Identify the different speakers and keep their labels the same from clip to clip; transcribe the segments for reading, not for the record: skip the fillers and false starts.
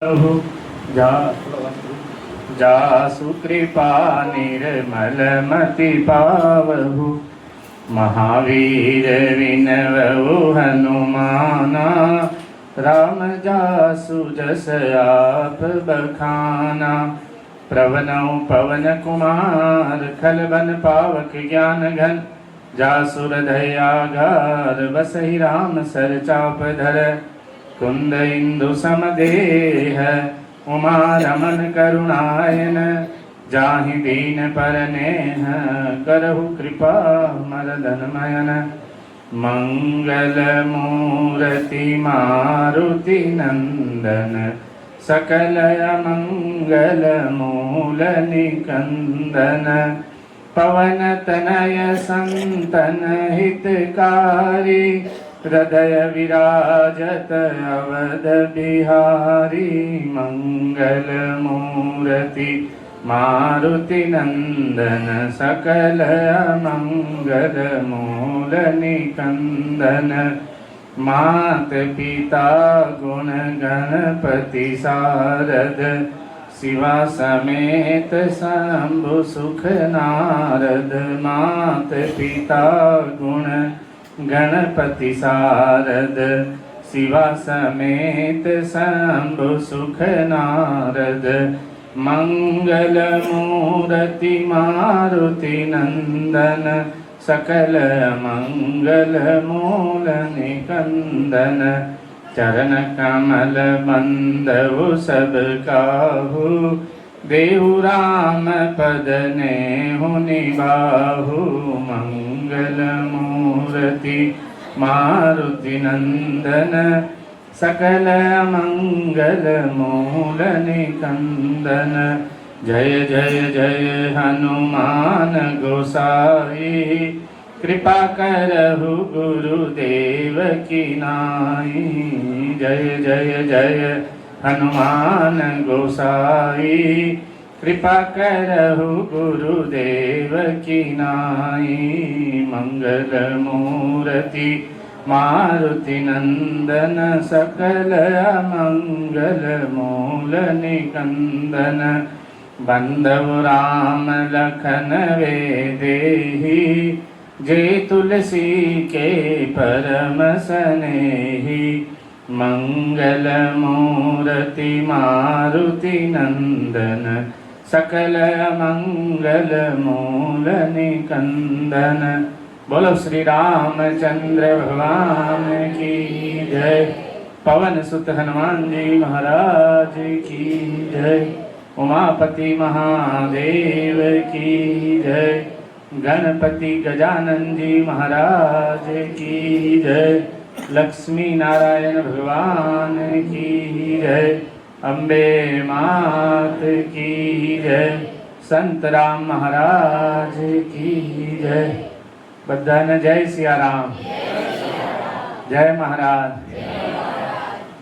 Speaker 1: जा जासु कृपा निर्मल मति पावहु। महावीर विनवहु हनुमाना, राम जासु जस आप बखाना। प्रवनौ पवन कुमार, खल बन पावक ज्ञान घन। जासु हृदय आगार, बसहि राम सर चाप धर। कुंद इंदु समदेह, उमा रमन करुणायन। जाहि दीन परनेह, करहु कृपा मरदन मयन। मंगल मूर्ति मारुति नंदन, सकल मंगल मूल निकंदन। पवन तनय संतन हितकारी, हृदय विराजत अवध बिहारी। मंगल मूर्ति मारुति नंदन, सकल मंगल मूल निकंदन। मात पिता गुण गणपति सारद, शिवा समेत शंभु सुख नारद। मात पिता गुण गणपति सारद, शिवा समेत शंभु सुख नारद। मंगल मूर्ति मारुति नंदन, सकल मंगल मूल निकंदन। चरण कमल बंदउ सब काहू, देहु राम पद नेहु निबाहु। मंगल मूर्ति मारुति नंदन, सकल मंगल मूल निकंदन। जय जय जय हनुमान गोसाई, कृपा करहु गुरुदेव की नाई। जय जय जय हनुमान गोसाई, कृपा करहु गुरुदेव की नाई। मंगल मूर्ति मारुति नंदन, सकल मंगल मूल निकंदन। बंधु राम लखन वेदेही, जे तुलसी के परम सनेही। मंगल मूर्ति मारुति नंदन, सकल मंगल मूल निकंदन। बोलो श्री रामचंद्र भगवान की जय। पवन सुत हनुमान जी महाराज की जय। उमापति महादेव की जय। गणपति गजानन जी महाराज की जय। लक्ष्मी नारायण भगवान की जय। अम्बे मात की जय। संत राम महाराज की जय। बधाने जय सियाराम, जय महाराज,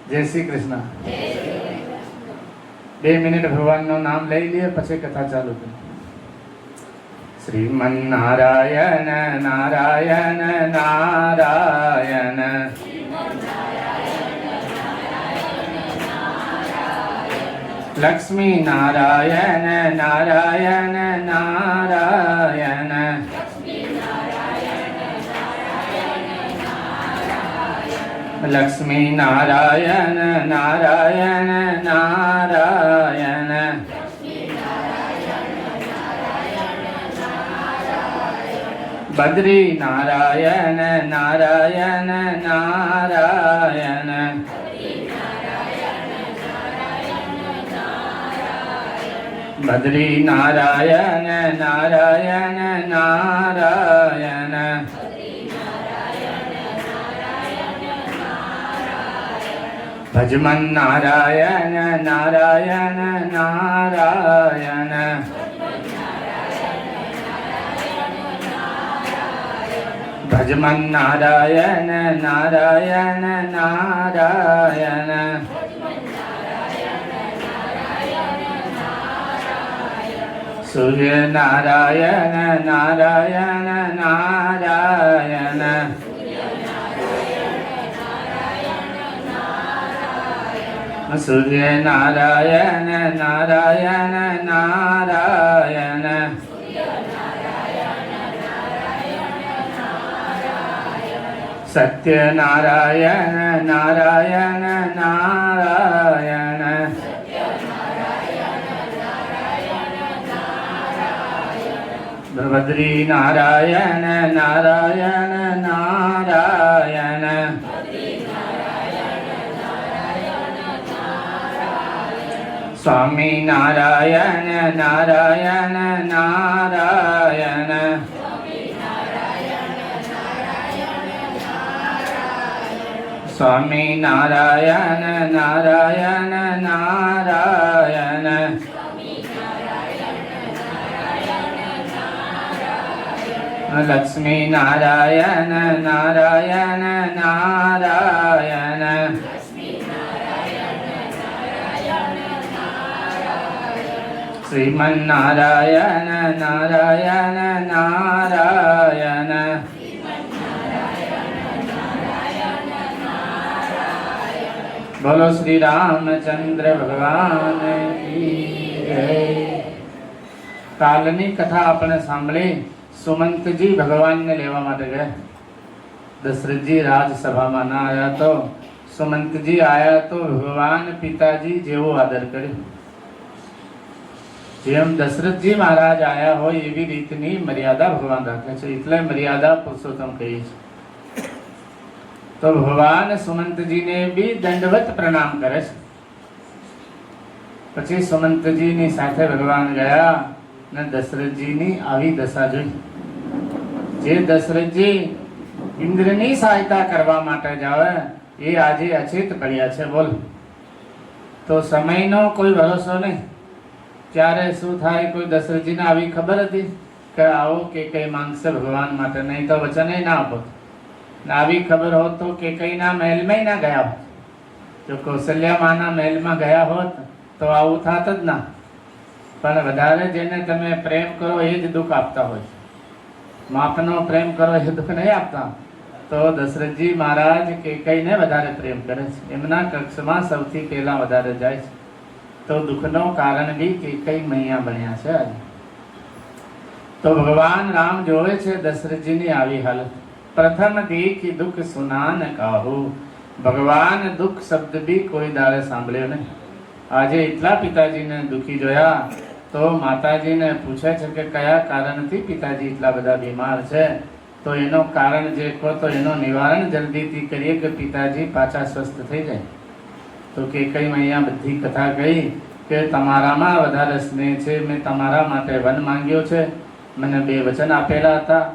Speaker 1: जय श्री कृष्ण। 2 मिनिट भगवानનું નામ લઈ લે, પછી કથા ચાલુ કરી। શ્રીમન નારાયણ નારાયણ નારાયણ, લક્ષ્મી નારાયણ નારાયણ નારાયણ। लक्ष्मी नारायण नारायण नारायण, बद्री नारायण नारायण नारायण। बद्री नारायण नारायण नारायण। भजमन नारायण नारायण नारायण। भजमन नारायण नारायण नारायण। सूर्य नारायण नारायण नारायण। સૂર્ય નારાયણ નારાયણ નારાયણ સત્ય નારાયણ નારાયણ નારાયણ બદ્રી નારાયણ નારાયણ નારાયણ સ્વામી નારાયણ નારાયણ નારાયણ સ્વામી નારાયણ નારાયણ નારાયણ લક્ષ્મી નારાયણ નારાયણ નારાયણ શ્રીમન નારાયણ નારાયણ નારાયણ બોલો શ્રી રામચંદ્ર ભગવાન કી જય. કાલની કથા આપણે સાંભળી. સુમંતજી ભગવાનને લેવા માટે ગયા. દશરથજી રાજસભામાં ના આવ્યા તો સુમંતજી આયા તો ભગવાન પિતાજી જેવો આદર કર્યો. જેમ દશરથજી મહારાજ આયા હોય એવી રીતની મર્યાદા ભગવાન રાખે છે. એટલે મર્યાદા પુરુષોત્તમ કહીએ છીએ. તો ભગવાન સુમંતજીને બી દંડવત પ્રણામ કરે છે. પછી સુમંતજીની સાથે ભગવાન ગયા ને દશરથજીની આવી દશા જોઈ. જે દશરથજી ઇન્દ્રની સહાયતા કરવા માટે જાવે એ આજે અચેત પડ્યા છે. બોલ, તો સમયનો કોઈ ભરોસો નહીં. ક્યારે શું થાય કોઈ દશરથજીને આવી ખબર હતી કે આવો કે કઈ માંગશે ભગવાન માટે? નહીં તો વચન ના આપો. આવી ખબર હોત તો કે કઈના મહેલમાં ના ગયા હોત. જો કૌશલ્યા માના મહેલમાં ગયા હોત તો આવું થાત જ ના. પણ વધારે જેને તમે પ્રેમ કરો એ જ દુઃખ આપતા હોય. માપનો પ્રેમ કરો એ દુઃખ નહીં આપતા. તો દશરથજી મહારાજ કેકઈને વધારે પ્રેમ કરે છે. એમના કક્ષમાં સૌથી પહેલા વધારે જાય છે. તો દુઃખનો કારણ બી કેકઈ મૈયા બન્યા છે. આજે તો ભગવાન રામ જોવે છે દશરથજીની આવી હાલત. પ્રથમ દેખી દુઃખ સુનાન કાહુ. ભગવાન દુઃખ શબ્દ બી કોઈ દાડે સાંભળ્યો નહીં. આજે એટલા પિતાજીને દુઃખી જોયા તો માતાજીને પૂછે છે કે કયા કારણથી પિતાજી એટલા બધા બીમાર છે? તો એનો કારણ જે કહો તો એનો નિવારણ જલ્દીથી કરીએ કે પિતાજી પાછા સ્વસ્થ થઈ જાય. તો કે કઈ અહીંયા બધી કથા કહી કે તમારામાં વધારે સ્નેહ છે. મેં તમારા માટે વન માંગ્યો છે. મને 2 વચન આપેલા હતા.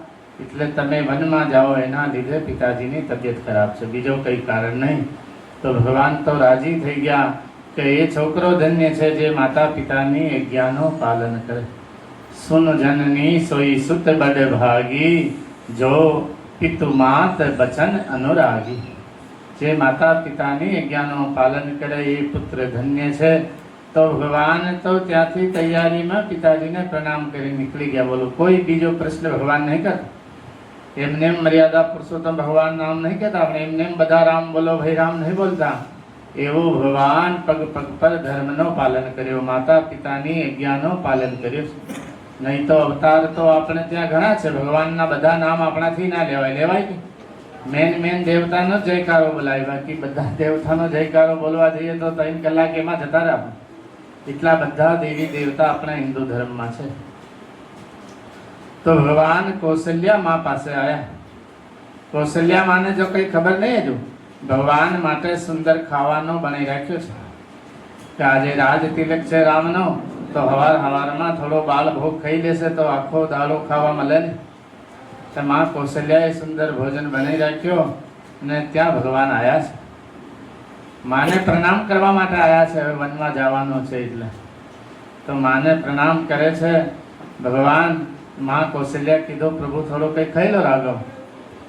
Speaker 1: એટલે તમે વનમાં જાઓ. એના લીધે પિતાજીની તબિયત ખરાબ છે. બીજો કઈ કારણ નહીં. તો ભગવાન તો રાજી થઈ ગયા કે એ છોકરો ધન્ય છે જે માતા પિતાની આજ્ઞાનું પાલન કરે. સુન જનની સોઈ સુત બડ ભાગી, જો પિતુ માત બચન અનુરાગી. જે માતા પિતાની આજ્ઞાનું પાલન કરે એ પુત્ર ધન્ય છે. તો ભગવાન તો ત્યાંથી તૈયારીમાં પિતાજીને પ્રણામ કરી નીકળી ગયા. બોલો, કોઈ બીજો પ્રશ્ન ભગવાન નહીં કરતા. એમને મર્યાદા પુરુષોત્તમ ભગવાન નામ નહીં કહેતા. આપણે એમને બધા રામ બોલો ભાઈ રામ નહીં બોલતા. એવું ભગવાન પગ પગ પર ધર્મનો પાલન કર્યો. માતા પિતાની આજ્ઞાનું પાલન કર્યું. નહીં તો અવતાર તો આપણે ત્યાં ઘણા છે. ભગવાનના બધા નામ આપણાથી ના લેવાય. લેવાય કે મેન દેવતાનો જયકારો બોલાય. બાકી બધા દેવતાનો જયકારો બોલવા જઈએ તો 3 કલાક એમાં જતા રહે. એટલા બધા દેવી દેવતા આપણા હિન્દુ ધર્મમાં છે. તો ભગવાન કૌશલ્યા માં પાસે આવ્યા. કૌશલ્યા માને જો કઈ ખબર નહીં હજુ ભગવાન માટે સુંદર ખાવાનો બનાવી રાખ્યો છે કે આજે રાજ તિલક છે રામનો. તો હવારમાં થોડો બાલ ભોગ ખાઈ લેશે તો આખો દાડો ખાવા મળે ને. તો માં કૌશલ્યાએ સુંદર ભોજન બનાવી રાખ્યો ને ત્યાં ભગવાન આવ્યા છે. માને પ્રણામ કરવા માટે આવ્યા છે. હવે વનમાં જવાનો છે એટલે તો માને પ્રણામ કરે છે ભગવાન. માં કૌશલ્યા કીધું પ્રભુ થોડો કંઈ ખાઈ લો રાઘવ.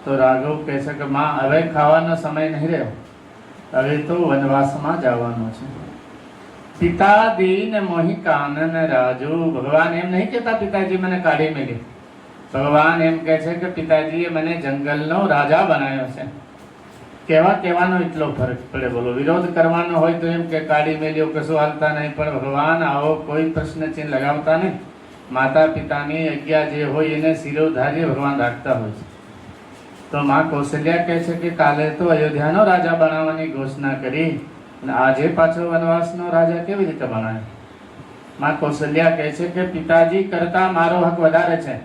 Speaker 1: તો રાઘવ કહે છે કે માં હવે ખાવાનો સમય નહીં રહ્યો. હવે તો વનવાસમાં જવાનો છે. પિતા દીન મોહી કાનન રાજુ. ભગવાન એમ નહીં કહેતા પિતાજી મને કાઢી મેલી. ભગવાન એમ કહે છે કે પિતાજીએ મને જંગલનો રાજા બનાવ્યો છે. કહેવાનો એટલો ફરક પડે. બોલો, વિરોધ કરવાનો હોય તો એમ કે કાઢી મેલ્યો, કશું હાલતા નહીં. પણ ભગવાન આવો કોઈ પ્રશ્ન ચિહ્ન લગાવતા નહીં. માતા પિતાની આજ્ઞા જે હોય એને શિરોધાર્ય ભગવાન રાખતા હોય છે. તો માં કૌશલ્યા કહે છે કે કાલે તો અયોધ્યાનો રાજા બનાવવાની ઘોષણા કરી અને આજે પાછો વનવાસનો રાજા કેવી રીતે બનાવે? માં કૌશલ્યા કહે છે કે પિતાજી કરતા મારો હક વધારે છે,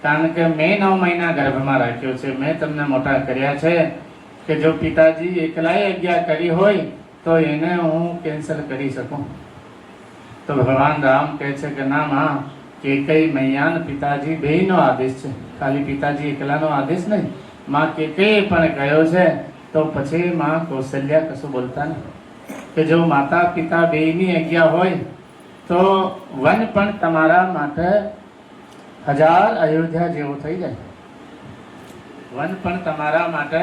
Speaker 1: કારણ કે મેં 9 મહિના ગર્ભમાં રાખ્યો છે, મેં તમને મોટા કર્યા છે. કે જો પિતાજી એકલાએ આજ્ઞા કરી હોય તો એને હું કેન્સલ કરી શકું. તો ભગવાન રામ કહે છે કે ના માં, કેકઈ મૈયાન પિતાજી બેયનો આદેશ છે, ખાલી પિતાજી એકલાનો આદેશ નહીં. માં કેકઈ પણ કહ્યો છે. તો પછી માં કૌશલ્યા કશું બોલતા નહીં. કે જો માતા પિતા બેયની આજ્ઞા હોય તો વન પણ તમારા માટે 1000 અયોધ્યા જેવો થઈ જાય. વન પણ તમારા માટે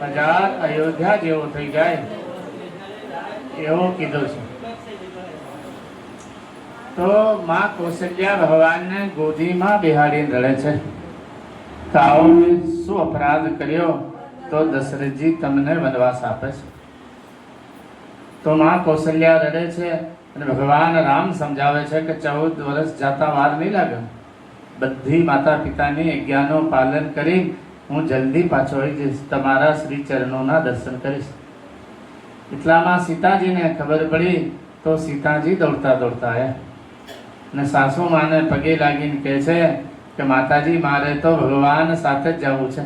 Speaker 1: 1000 અયોધ્યા જેવો થઈ જાય એવો કીધો છે. તો માં કૌશલ્યા ભગવાનને ગોદીમાં બેહાડીને રડે છે. તો આવો મેં શું અપરાધ કર્યો તો દશરથજી તમને વનવાસ આપે છે? તો માં કૌશલ્યા રડે છે અને ભગવાન રામ સમજાવે છે કે 14 વર્ષ જાતા વાર નહીં લાગે. બધી માતા પિતાની આજ્ઞાનું પાલન કરી હું જલ્દી પાછો આવી જઈશ, તમારા શ્રી ચરણોના દર્શન કરીશ. એટલામાં સીતાજીને ખબર પડી. તો સીતાજી દોડતા દોડતા આવ્યા અને સાસુ માને પગે લાગીને કહે છે કે માતાજી, મારે તો ભગવાન સાથે જ જવું છે.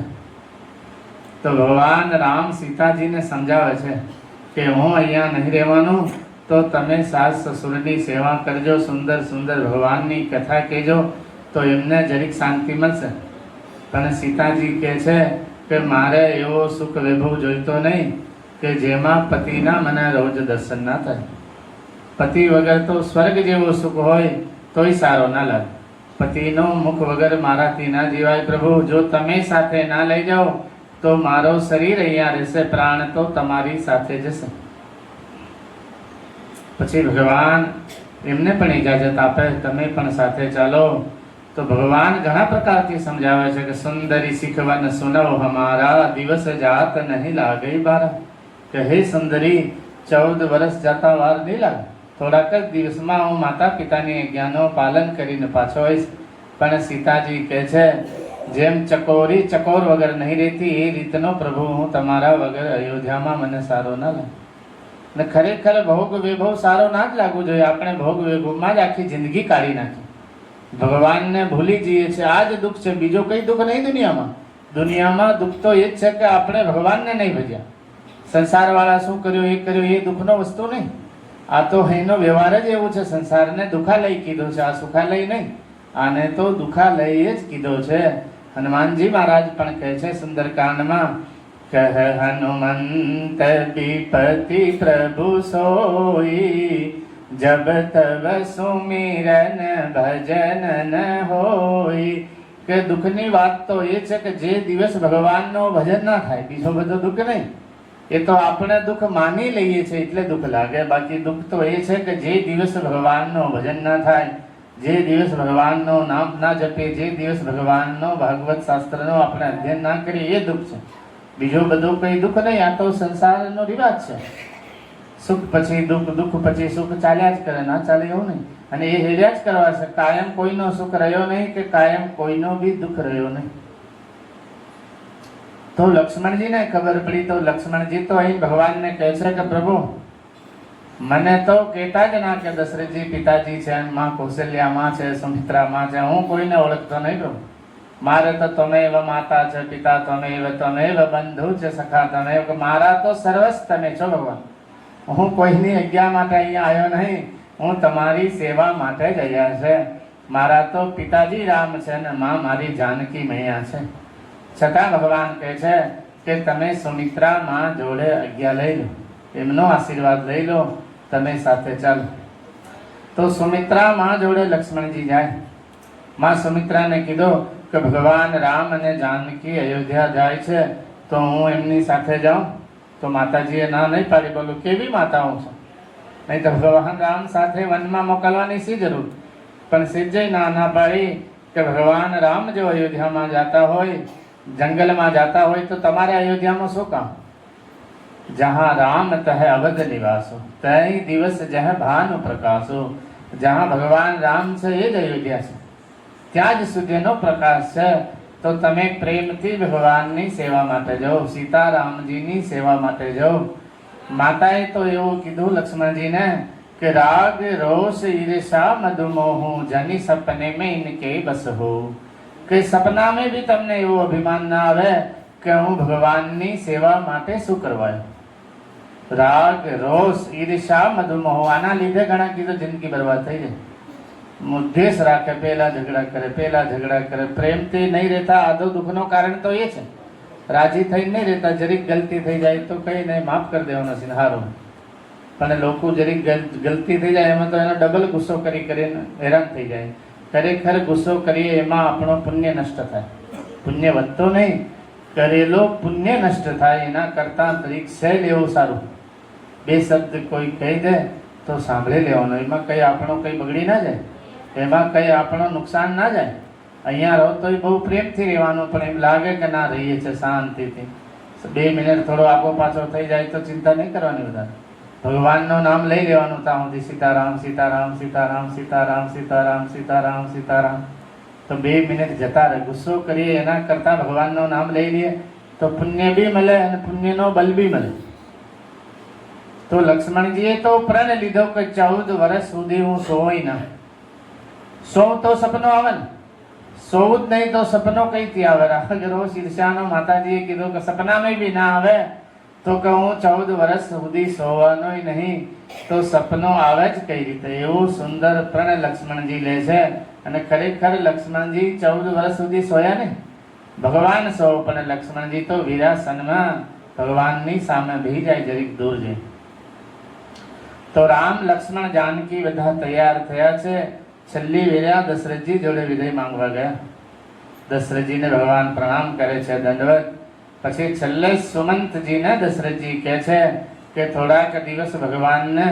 Speaker 1: તો ભગવાન રામ સીતાજીને સમજાવે છે કે હું અહીંયા નહીં રહેવાનું, તો તમે સાસ સસુરની સેવા કરજો, સુંદર સુંદર ભગવાનની કથા કહેજો, તો એમને જરીક શાંતિ મળશે. પણ સીતાજી કહે છે કે મારે એવો સુખ વૈભવ જોઈતો નહીં કે જેમાં પતિના મને રોજ દર્શન ના થાય. પતિ વગર તો સ્વર્ગ જેવો સુખ હોય તોય સારો ના લાગે. પતિનો મુખ વગર મારાથી ના જીવાય. પ્રભુ, જો તમે સાથે ના લઈ જાઓ તો મારો શરીર અહીંયા રહેશે, પ્રાણ તો તમારી સાથે જશે. પછી ભગવાન એમને પણ ઇજાજત આપે, તમે પણ સાથે ચાલો. તો ભગવાન ઘણા પ્રકારથી સમજાવે છે કે સુંદરી શીખવન સુનવ હમારા, દિવસ જાત નહીં લાગે બારા. કે હે સુંદરી, 14 વર્ષ જતા વાર નહીં લાગે, થોડાક જ દિવસમાં હું માતા પિતાની આજ્ઞાનું પાલન કરીને પાછો આવીશ. પણ સીતાજી કહે છે જેમ ચકોરી ચકોર વગર નહીં રહેતી એ રીતનો પ્રભુ હું તમારા વગર અયોધ્યામાં મને સારો ના લાગે. ને ખરેખર ભોગ વૈભવ સારો ના જ લાગવું જોઈએ. આપણે ભોગ વૈભવમાં જ આખી જિંદગી કાઢી નાખી, ભગવાનને ભૂલી જઈએ છીએ. આ જ દુઃખ છે, બીજો કઈ દુઃખ નહીં દુનિયામાં. દુનિયામાં દુઃખ તો એ જ છે કે આપણે ભગવાનને નહીં ભજ્યા. સંસારવાળા શું કર્યું એ કર્યું એ દુઃખનો વસ્તુ નહીં. આ તો એનો વ્યવહાર જ એવું છે. સંસારને દુઃખાલય કીધો છે, આ સુખાલય નહીં. આને તો દુઃખાલય જ કીધો છે. હનુમાનજી મહારાજ પણ કહે છે સુંદરકાંડમાં, કહે હનુમંત વિપતિ પ્રભુ સોઈ, જબ તબ સુમિરન ભજન ન હોય. કે દુઃખની વાત તો એ છે કે જે દિવસ ભગવાનનો ભજન ના થાય, બીજો બધો દુઃખ નહીં. એ તો આપણે દુઃખ માની લઈએ છીએ એટલે દુઃખ લાગે. બાકી દુઃખ તો એ છે કે જે દિવસ ભગવાનનો ભજન ના થાય, જે દિવસ ભગવાનનું નામ ના જપે, જે દિવસ ભગવાનનો ભાગવત શાસ્ત્રનો આપણે અધ્યયન ના કરીએ, એ દુઃખ છે. બીજો બધું કઈ દુઃખ નહીં. આ તો સંસારનો રિવાજ છે. સુખ પછી દુઃખ, દુઃખ પછી સુખ ચાલ્યા જ કરે, ના ચાલે એવું નહીં. અને એ હેર્યા જ કરવા છે. કાયમ કોઈનો સુખ રહ્યો નહીં કે કાયમ કોઈનો બી દુઃખ રહ્યો નહીં. તો લક્ષ્મણજીને ખબર પડી. તો લક્ષ્મણજી તો અહીં ભગવાનને કહે છે કે પ્રભુ, મને તો કહેતા જ ના કે દશરથજી પિતાજી છે, માં કૌશલ્યા માં છે, સુમિત્રા માં છે, હું કોઈને ઓળખતો નહીં પ્રભુ. મારે તો તમે એવા માતા છે, પિતા તમે એવા બંધુ છે, સખા તમે, મારા તો સર્વસ્વ તમે છો ભગવાન. હું કોઈની આજ્ઞા માટે અહીંયા આવ્યો નહીં, હું તમારી સેવા માટે જ આવ્યા છે. મારા તો પિતાજી રામ છે ને માં મારી જાનકી મૈયા છે. છતાં ભગવાન કહે છે કે તમે સુમિત્રા માં જોડે આજ્ઞા લઈ લો, એમનો આશીર્વાદ લઈ લો, તમે સાથે ચાલો. તો સુમિત્રા માં જોડે લક્ષ્મણજી જાય. માં સુમિત્રાને કીધું કે ભગવાન રામ અને જાનકી અયોધ્યા જાય છે તો હું એમની સાથે જાઉં. તો માતાજીએ ના નહીં પાડી. બોલું કેવી માતાઓ છે, નહીં તો ભગવાન રામ સાથે વનમાં મોકલવાની શી જરૂર. પણ સિદ્ધે ના પાડી કે ભગવાન રામ જો અયોધ્યામાં જતા હોય, જંગલમાં જતા હોય તો તમારે અયોધ્યામાં શું કામ? जहाँ राम तह अवध निवासो, तय दिवस जह भानु प्रकाशो। जहाँ भगवान राम છે એ જ અયોધ્યા છે, ત્યાં જ સૂર્યનો પ્રકાશ છે. તો તમે પ્રેમથી ભગવાનની સેવા માટે જાઓ, સીતારામજીની સેવા માટે જાઓ. માતાએ તો એવું કીધું લક્ષ્મણજીને કે રાગ રોષ ઈર્ષા મધુમોહ જની સપને મેં ઇનકે બસ હો. કે સપનામાં બી તમને એવું અભિમાન ના આવે કે હું ભગવાનની સેવા માટે શું કરવાય. રાગ રોષ ઈર્ષા મધુમોહ, આના લીધે ઘણા કીધું જિંદગી બરબાદ થઈ જાય. મુદ્દેશ રાખે, પેલા ઝઘડા કરે, પ્રેમથી નહીં રહેતા. આધો દુઃખનો કારણ તો એ છે. રાજી થઈ નહીં રહેતા, જરીક ગલતી થઈ જાય તો કઈ નહીં, માફ કરી દેવાનો છે હારો. પણ લોકો જરીક ગલતી થઈ જાય એમાં તો એનો ડબલ ગુસ્સો કરીને હેરાન થઈ જાય. ખરેખર ગુસ્સો કરીએ એમાં આપણો પુણ્ય નષ્ટ થાય, પુણ્ય વધતો નહીં, કરેલો પુણ્ય નષ્ટ થાય. એના કરતા પરીક્ષા લેવું સારું. બે શબ્દ કોઈ કહી દે તો સાંભળી લેવાનો, એમાં કઈ આપણો કઈ બગડી ના જાય, એમાં કઈ આપણો નુકસાન ના જાય. અહીંયા રહો તો બહુ પ્રેમથી રહેવાનું, પણ એમ લાગે કે ના રહીએ છે શાંતિથી. 2 મિનિટ થોડો આગો પાછો થઈ જાય તો ચિંતા નહીં કરવાની વધારે. ભગવાનનું નામ લઈ લેવાનું ત્યાં સુધી, સીતારામ સીતારામ સીતારામ સીતારામ સીતારામ સીતારામ સીતારામ. તો 2 મિનિટ જતા રહે. ગુસ્સો કરીએ એના કરતાં ભગવાનનું નામ લઈ લઈએ તો પુણ્ય બી મળે અને પુણ્યનો બલ બી મળે. તો લક્ષ્મણજીએ તો પ્રણ લીધો કે 14 વર્ષ સુધી હું સોઈ ના. સોઉં તો સપનો આવે ને, સોવું જ નહીં તો સપનો કઈથી આવે. રાગ રોષ ઈર્ષાનો માતાજીએ કીધું કે સપનામાં બી ના આવે તો કે હું 14 વર્ષ સુધી સોવાનો નહીં, તો સપનો આવે જ કઈ રીતે. એવું સુંદર પ્રણ લક્ષ્મણજી લે છે. અને ખરેખર લક્ષ્મણજી 14 વર્ષ સુધી સોયા નહીં, ભગવાન સો. પણ લક્ષ્મણજી તો વીરાસનમાં ભગવાનની સામે બેહી જાય, જરીક દૂર જાય. તો રામ લક્ષ્મણ જાનકી બધા તૈયાર થયા છે. છેલ્લી વેળા દશરથજી જોડે વિદાય માંગવા ગયા. દશરથજીને ભગવાન પ્રણામ કરે છે, દંડવત. પછી છેલ્લે સુમંતજીને દશરથજી કહે છે કે થોડાક દિવસ ભગવાનને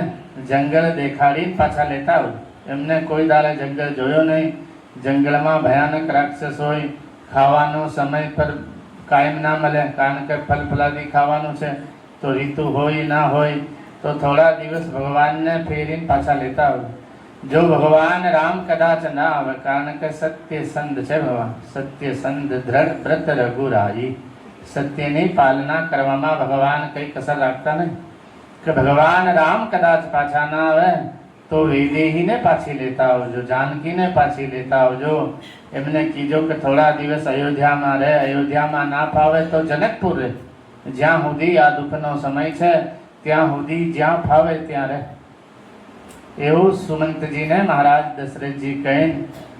Speaker 1: જંગલ દેખાડીને પાછા લેતા આવો. એમને કોઈ દાડે જંગલ જોયો નહીં. જંગલમાં ભયાનક રાક્ષસ હોય, ખાવાનો સમય પર કાયમ ના મળે, કારણ કે ફલ ફલાદી ખાવાનું છે. તો ઋતુ હોય ના હોય તો થોડા દિવસ ભગવાનને ફેરીને પાછા લેતા આવો. જો ભગવાન રામ કદાચ ના આવે, કારણ કે સત્ય સંધ છે ભગવાન, સત્ય સંધ દ્રઢ વ્રત રઘુરાઈ. સત્યની પાલના કરવામાં ભગવાન કઈ કસર રાખતા નહીં. કે ભગવાન રામ કદાચ પાછા ના આવે તો વૈદેહીને પાછી લેતા આવજો, જાનકીને પાછી લેતા આવજો. એમને કીધો કે થોડા દિવસ અયોધ્યામાં રહે, અયોધ્યામાં ના ફાવે તો જનકપુર રહે. જ્યાં સુધી આ દુઃખનો સમય છે ત્યાં સુધી જ્યાં ફાવે ત્યાં રહે. એવું સુમંતજીને મહારાજ દશરથજી કહીને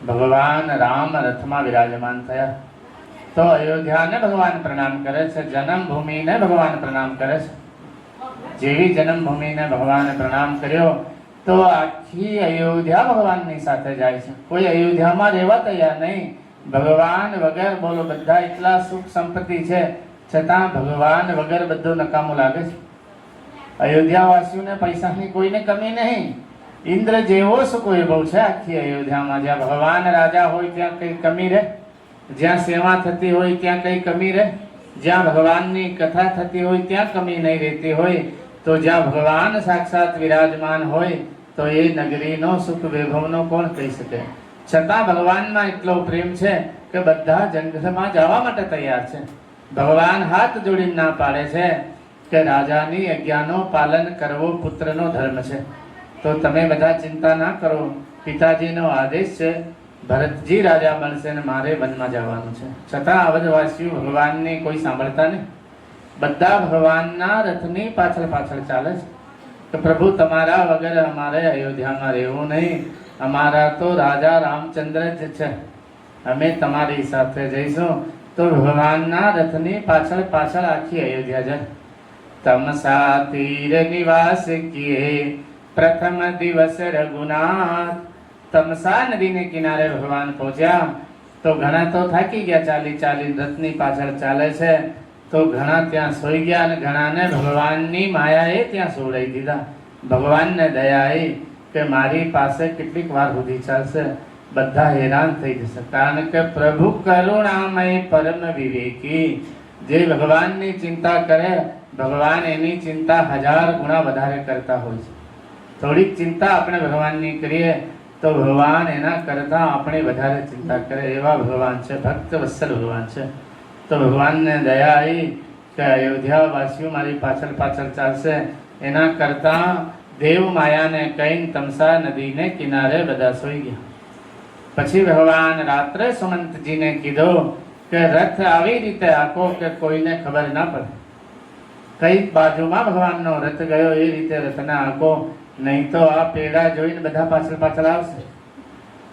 Speaker 1: ભગવાન રામ રથમાં વિરાજમાન થયા. તો અયોધ્યાને ભગવાન પ્રણામ કરે છે, જન્મભૂમિને ભગવાન પ્રણામ કરે છે. જેવી જન્મભૂમિને ભગવાને પ્રણામ કર્યો તો આખી અયોધ્યા ભગવાનની સાથે જાય છે. કોઈ અયોધ્યામાં રહેવા તૈયાર નહીં. ભગવાન વગર બોલો, બધા એટલા સુખ સંપત્તિ છે છતાં ભગવાન વગર બધું નકામું લાગે છે. અયોધ્યાવાસીઓને પૈસાની કોઈને કમી નહીં. ઇન્દ્ર જેવો સુખ વૈભવ છે આખી અયોધ્યામાં. જ્યાં ભગવાન રાજા હોય ત્યાં કઈ કમી રહે? જ્યાં સેવા થતી હોય ત્યાં કઈ કમી રહે? જ્યાં ભગવાનની કથા થતી હોય ત્યાં કમી નહીં રહેતી હોય. તો જ્યાં ભગવાન સાક્ષાત વિરાજમાન હોય તો એ નગરીનો સુખ વૈભવનો કોણ કહી શકે? છતાં ભગવાનમાં એટલો પ્રેમ છે કે બધા જંગલમાં જવા માટે તૈયાર છે. ભગવાન હાથ જોડીને ના પાડે છે કે રાજાની આજ્ઞાનો પાલન કરવો પુત્રનો ધર્મ છે. તો તમે બધા ચિંતા ના કરો, પિતાજીનો આદેશ છે, ભરતજી રાજા બનશે અને મારે વનમાં જવાનું છે. છતાં અવધવાસીઓ ભગવાનની કોઈ સાંભળતા નહીં. બધા ભગવાનના રથની પાછળ પાછળ ચાલે છે કે પ્રભુ તમારા વગર અમારે અયોધ્યામાં રહેવું નહીં. અમારા તો રાજા રામચંદ્ર જ છે, અમે તમારી સાથે જઈશું. તો ભગવાનના રથની પાછળ પાછળ આખી અયોધ્યા જાય. તમસા તીર નિવાસ કિએ પ્રથમ દિવસ રઘુનાથ. તમસા નદીને કિનારે ભગવાન પહોંચ્યા તો ઘણા તો થાકી ગયા, ચાલી ચાલી રથની પાછળ ચાલે છે. તો ઘણા ત્યાં સોઈ ગયા અને ઘણાને ભગવાનની માયાએ ત્યાં સોડાઈ દીધા. ભગવાનને દયા આવી કે મારી પાસે કેટલીક વાર સુધી ચાલશે, બધા હેરાન થઈ જશે. કારણ કે પ્રભુ કરુણામય પરમ વિવેકી, જે ભગવાનની ચિંતા કરે ભગવાન એની ચિંતા 1000 ગુણા વધારે કરતા હોય છે. થોડીક ચિંતા આપણે ભગવાનની કરીએ તો ભગવાન એના કરતા આપણે વધારે ચિંતા કરે એવા ભગવાન છે. ભક્ત વત્સલ ભગવાન છે. તો ભગવાનને દયા આવી કે અયોધ્યાવાસીઓ મારી પાછળ પાછળ ચાલશે, એના કરતા દેવ માયાને કહીને તમસા નદીને કિનારે બધા સોઈ ગયા. પછી ભગવાન રાત્રે સુમંતજીને કીધું કે રથ આવી રીતે આખો કે કોઈને ખબર ના પડે. કઈ બાજુમાં ભગવાનનો રથ ગયો એ રીતે રથના આંકો, નહીં તો આ પેડા જોઈને બધા પાછળ પાછળ આવશે.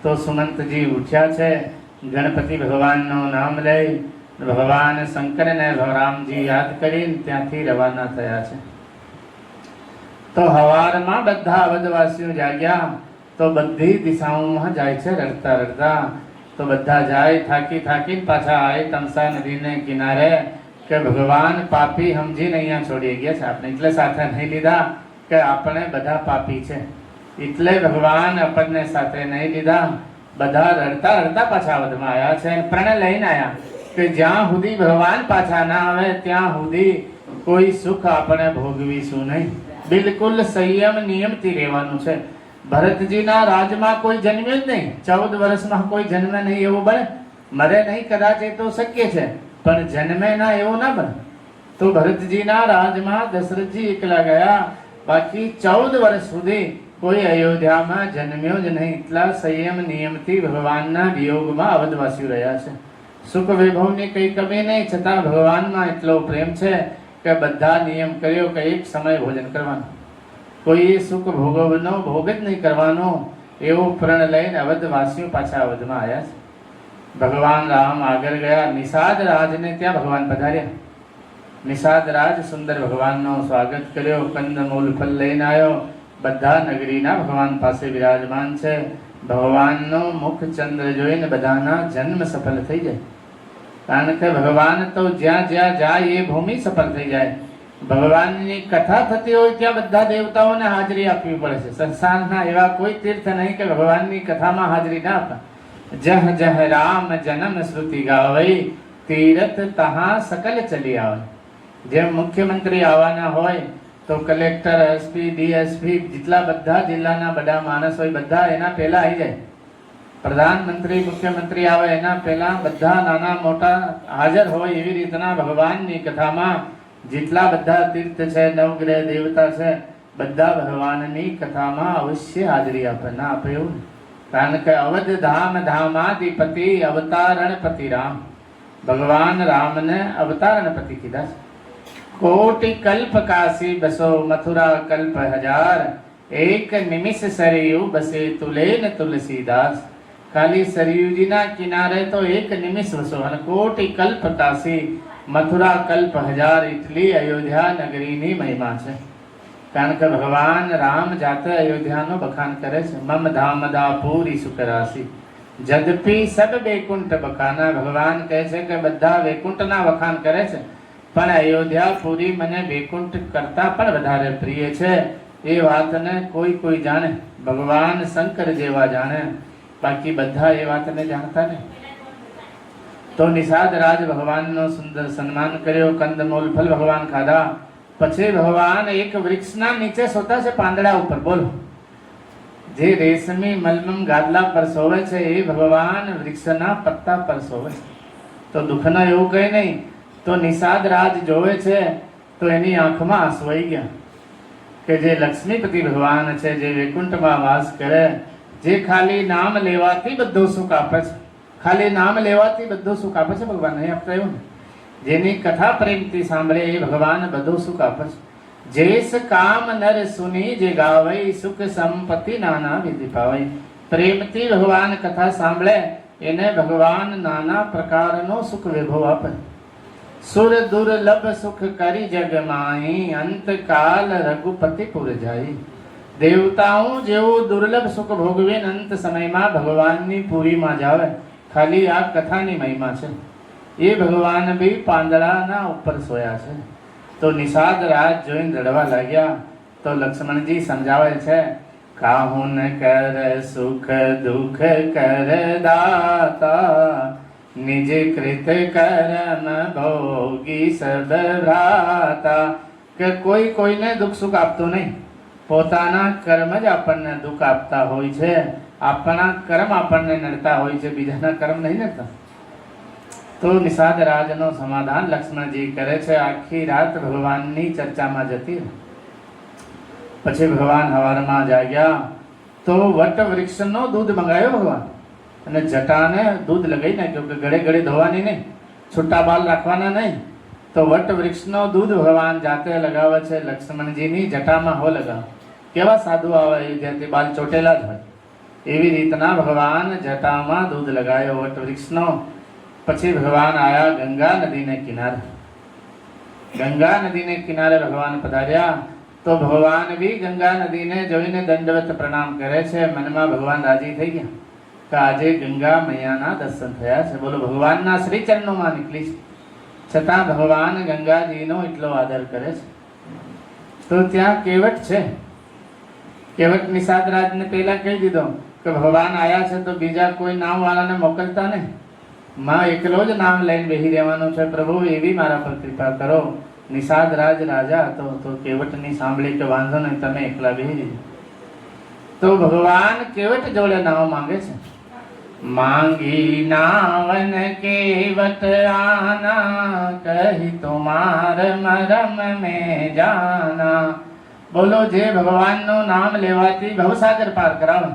Speaker 1: તો સુમંતજી ઉઠ્યા છે, ગણપતિ ભગવાનનું નામ લઈ ભગવાન શંકરને રામજી યાદ કરીને ત્યાંથી રવાના થયા છે. તો હવારમાં બધા અવધવાસીઓ જાગ્યા તો બધી દિશાઓમાં જાય છે રડતા રડતા. તો બધા જાય થાકી થાકીને પાછા આવે તમસા નદીને કિનારે કે ભગવાન પાપી સમજીને અહીંયા છોડી ગયા છે આપણે, એટલે સાથે નહીં લીધા કે આપણે બધા પાપી છે, એટલે ભગવાન આપણને સાથે નહીં લીધા. બધા રડતા રડતા પાછા અવધમાં આવ્યા છે. પ્રણ લઈને આવ્યા કે જ્યાં સુધી ભગવાન પાછા ના આવે ત્યાં સુધી કોઈ સુખ આપણે ભોગવીશું નહીં. બિલકુલ સંયમ નિયમથી રહેવાનું છે. ભરતજીના રાજમાં કોઈ જન્મ્યો જ નહીં, 14 વર્ષમાં કોઈ જન્મે નહીં એવું બને, મરે નહીં કદાચ એ તો શક્ય છે, પણ જન્મે ના એવું ના બને. તો ભરતજીના રાજમાં દશરથજી એકલા ગયા, બાકી 14 વર્ષ સુધી કોઈ અયોધ્યામાં જન્મ્યો જ નહીં. એટલા સંયમ નિયમથી ભગવાનના વિયોગમાં અવધવાસીઓ રહ્યા છે. સુખ વૈભવની કઈ કમી નહીં, છતાં ભગવાનમાં એટલો પ્રેમ છે કે બધા નિયમ કર્યો કે એક સમય ભોજન કરવાનું, કોઈ સુખ ભોગવનો ભોગ જ નહીં કરવાનો, એવું પ્રણ લઈને અવધવાસીઓ પાછા અવધમાં આવ્યા છે. ભગવાન રામ આગળ ગયા, નિષાદ રાજને ત્યાં ભગવાન પધાર્યા. નિષાદ રાજ સુંદર ભગવાનનો સ્વાગત કર્યો, કંદમૂલ ફળ લઈને આવ્યો. બધા નગરીના ભગવાન પાસે વિરાજમાન છે. ભગવાનનો મુખ ચંદ્ર જોઈને બધાના જન્મ સફળ થઈ જાય, કારણ કે ભગવાન તો જ્યાં જ્યાં જાય એ ભૂમિ સફળ થઈ જાય. ભગવાનની કથા થતી હોય ત્યાં બધા દેવતાઓને હાજરી આપવી પડે છે. સંસારના એવા કોઈ તીર્થ નહીં કે ભગવાનની કથામાં હાજરી ના આપે. જહ જહ રામ જન્મ શ્રુતિ ગાવઈ, તીરથ તહા સકલ ચલી આવે. જેમ મુખ્યમંત્રી આવવાના હોય તો કલેક્ટર, એસપી, ડીએસપી જેટલા બધા જિલ્લાના બધા માણસ હોય બધા એના પહેલા આવી જાય. પ્રધાનમંત્રી, મુખ્યમંત્રી આવે એના પહેલા બધા નાના મોટા હાજર હોય. એવી રીતના ભગવાનની કથામાં જેટલા બધા તીર્થ છે, નવગ્રહ દેવતા છે, બધા ભગવાનની કથામાં અવશ્ય હાજરી આપે. ના આપે એવું, કારણ કે અવધ ધામ ધામાધિપતિ અવતારણપતિ રામ, ભગવાન રામને અવતારણપતિ કીધા છે. કોટિ કલ્પ કાશી બસો, મથુરા કલ્પ 1000, એક નિમિષ સરયુ બસે તુલેન તુલસીદાસ. ખાલી સરયુજીના કિનારે તો એક નિમિષ વસો, અને કોટિ કલ્પ કાશી, મથુરા કલ્પ 1000, એટલી અયોધ્યા નગરીની મહિમા છે. કારણ કે ભગવાન રામ જાતે અયોધ્યાનો બખાન કરે છે. મમ ધામદા પૂરી સુકરાસી, જદપી સબ વૈકુંઠ બખાના. ભગવાન કહે છે કે બધા વૈકુંઠના વખાણ કરે છે, પણ અયોધ્યા પૂરી મને વૈકુંઠ કરતા પણ વધારે પ્રિય છે. એ વાતને કોઈ કોઈ જાણે, ભગવાન શંકર જેવા જાણે, બાકી બધા એ વાતને જાણતા નહીં. તો નિષાદ રાજ ભગવાનનો સુંદર સન્માન કર્યો, કંદમૂલ ફળ ભગવાન ખાધા. પછી ભગવાન એક વૃક્ષના નીચે સોતા છે, પાંદડા ઉપર. બોલો, જે રેશમી મલમમ ગાદલા પર સોવે છે એ ભગવાન વૃક્ષના પત્તા પર સોવે છે. તો દુઃખના એવું કઈ નહીં. તો નિષાદ રાજ જોવે છે તો એની આંખમાં આંસુ આવી ગયા કે જે લક્ષ્મીપતિ ભગવાન છે, જે વૈકુંઠમાં વાસ કરે, જે ખાલી નામ લેવાથી બધું સુખ આપે છે, ખાલી નામ લેવાથી બધું સુખ આપે છે ભગવાન. નહીં આપતા એવું ને, જેની કથા પ્રેમથી સાંભળે એ ભગવાન બધું સુખ આપે છે. જેસ કામ નર સુની જે ગાવઈ, સુખ સંપત્તિ નાના વિધિ પાવઈ. પ્રેમથી ભગવાન કથા સાંભળે એને ભગવાન નાના પ્રકારનો સુખ વૈભવ આપે. સુર દુર્લભ સુખ કરી જગ માઈ, અંત કાલ રઘુપતિ પુર જાય. દેવતાઓ જેવું દુર્લભ સુખ ભોગવીને અંત સમયમાં ભગવાનની પુરીમાં જાવે. ખાલી આ કથાની મહિમા છે. એ ભગવાન બી પાંદડાના ઉપર સોયા છે. તો નિષાદ રાજ જોઈને રડવા લાગ્યા. તો લક્ષ્મણજી સમજાવે છે, કાહુન કર સુખ દુઃખ કર દાતા, નિજ કૃત કર્મ ભોગી સબ ભ્રાતા. કે કોઈ કોઈને દુઃખ સુખ આપતું નહીં, પોતાના કર્મ જ આપણને દુઃખ આપતા હોય છે, આપણા કર્મ આપણને નડતા હોય છે, બીજાના કર્મ નહીં નડતા. તો નિષાદ રાજનો સમાધાન લક્ષ્મણજી કરે છે. આખી રાત ભગવાનની ચર્ચામાં જતી. પછી ભગવાન હવારમાં જાગ્યા તો વટ વૃક્ષનો દૂધ મંગાયો ભગવાન, અને જટાને દૂધ લગાવી નાખ્યો કે ગળે ગળે ધોવાની નહીં, છૂટા બાલ રાખવાના નહીં. તો વટ વૃક્ષનો દૂધ ભગવાન જાતે લગાવે છે. લક્ષ્મણજીની જટામાં હો લગાવે. કેવા સાધુ આવે જેથી બાલ ચોટેલા જ હોય એવી રીતના ભગવાન જટામાં દૂધ લગાવ્યો વટ વૃક્ષનો. પછી ભગવાન આયા ગંગા નદીને કિનારે. ગંગા નદીને કિનારે ભગવાન પધાર્યા તો ભગવાન બી ગંગા નદીને જોઈને દંડવત પ્રણામ કરે છે. મનમાં ભગવાન રાજી થઈ ગયા કે આજે ગંગા મૈયાના દર્શન થયા છે. બોલો, ભગવાનના શ્રી ચરણોમાં નીકળી છે, છતાં ભગવાન ગંગાજીનો એટલો આદર કરે છે. તો ત્યાં કેવટ છે. કેવટ નિષાદ રાજને પહેલા કહી દીધો કે ભગવાન આયા છે તો બીજા કોઈ નામ વાળાને મોકલતા નહીં, માં એકલો જ નામ લઈને બેસી રહેવાનું છે. પ્રભુ એવી મારા પર કૃપા કરો. નિષાદ રાજ રાજા હતો તો કેવટની સાંભળી કે વાંધો નહીં, તમે એકલા બેસી રહેજો. તો ભગવાન કેવટ જોડે નાવ માંગે છે. માંગી નાવન કેવટ આના, કહી તુમાર મરમ મેં જાના. બોલો, જે ભગવાનનું નામ લેવાથી ભવસાગર પાર કરાવે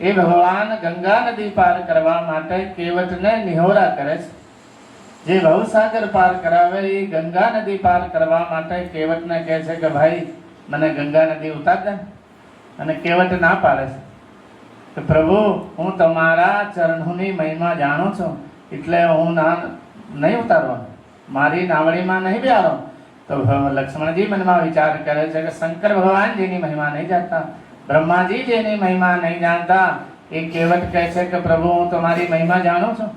Speaker 1: એ ભગવાન ગંગા નદી પાર કરવા માટે કેવટને નિહોરા કરે છે. જે ભવસાગર પાર કરાવે એ ગંગા નદી પાર કરવા માટે કેવટને કહે છે કે ભાઈ મને ગંગા નદી ઉતાર દે. અને કેવટ ના પાડે છે કે પ્રભુ હું તમારા ચરણોની મહિમા જાણું છું, એટલે હું ના નહીં ઉતારવાનો, મારી નાવડીમાં નહીં બેહારો. તો લક્ષ્મણજી મનમાં વિચાર કરે છે કે શંકર ભગવાન જેની મહિમા નહીં જાણતા, બ્રહ્માજી જેની મહિમા નહીં જાણતા, એ કેવટ કહે છે કે પ્રભુ હું તમારી મહિમા જાણું છું.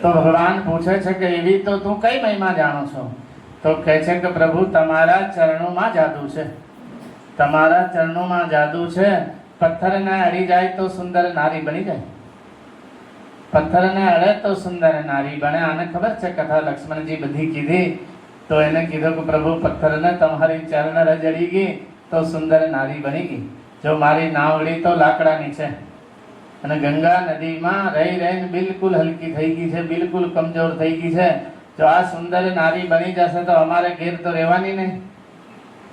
Speaker 1: તો ભગવાન પૂછે છે કે એવી તો તું કઈ મહિમા જાણો છો? તો કહે છે કે પ્રભુ તમારા ચરણોમાં જાદુ છે, તમારા ચરણોમાં જાદુ છે. પથ્થરને અડી જાય તો સુંદર નારી બની જાય, પથ્થરને અડે તો સુંદર નારી બને. આને ખબર છે કથા લક્ષ્મણજી બધી કીધી. તો એને કીધું કે પ્રભુ પથ્થરને તમારી ચરણ રજ અડી ગઈ તો સુંદર નારી બની ગઈ. જો મારી નાવડી તો લાકડાની છે અને ગંગા નદીમાં રહી રહીને બિલકુલ હલકી થઈ ગઈ છે, બિલકુલ કમજોર થઈ ગઈ છે. જો આ સુંદર નારી બની જશે તો અમારે ઘેર તો રહેવાની નહીં,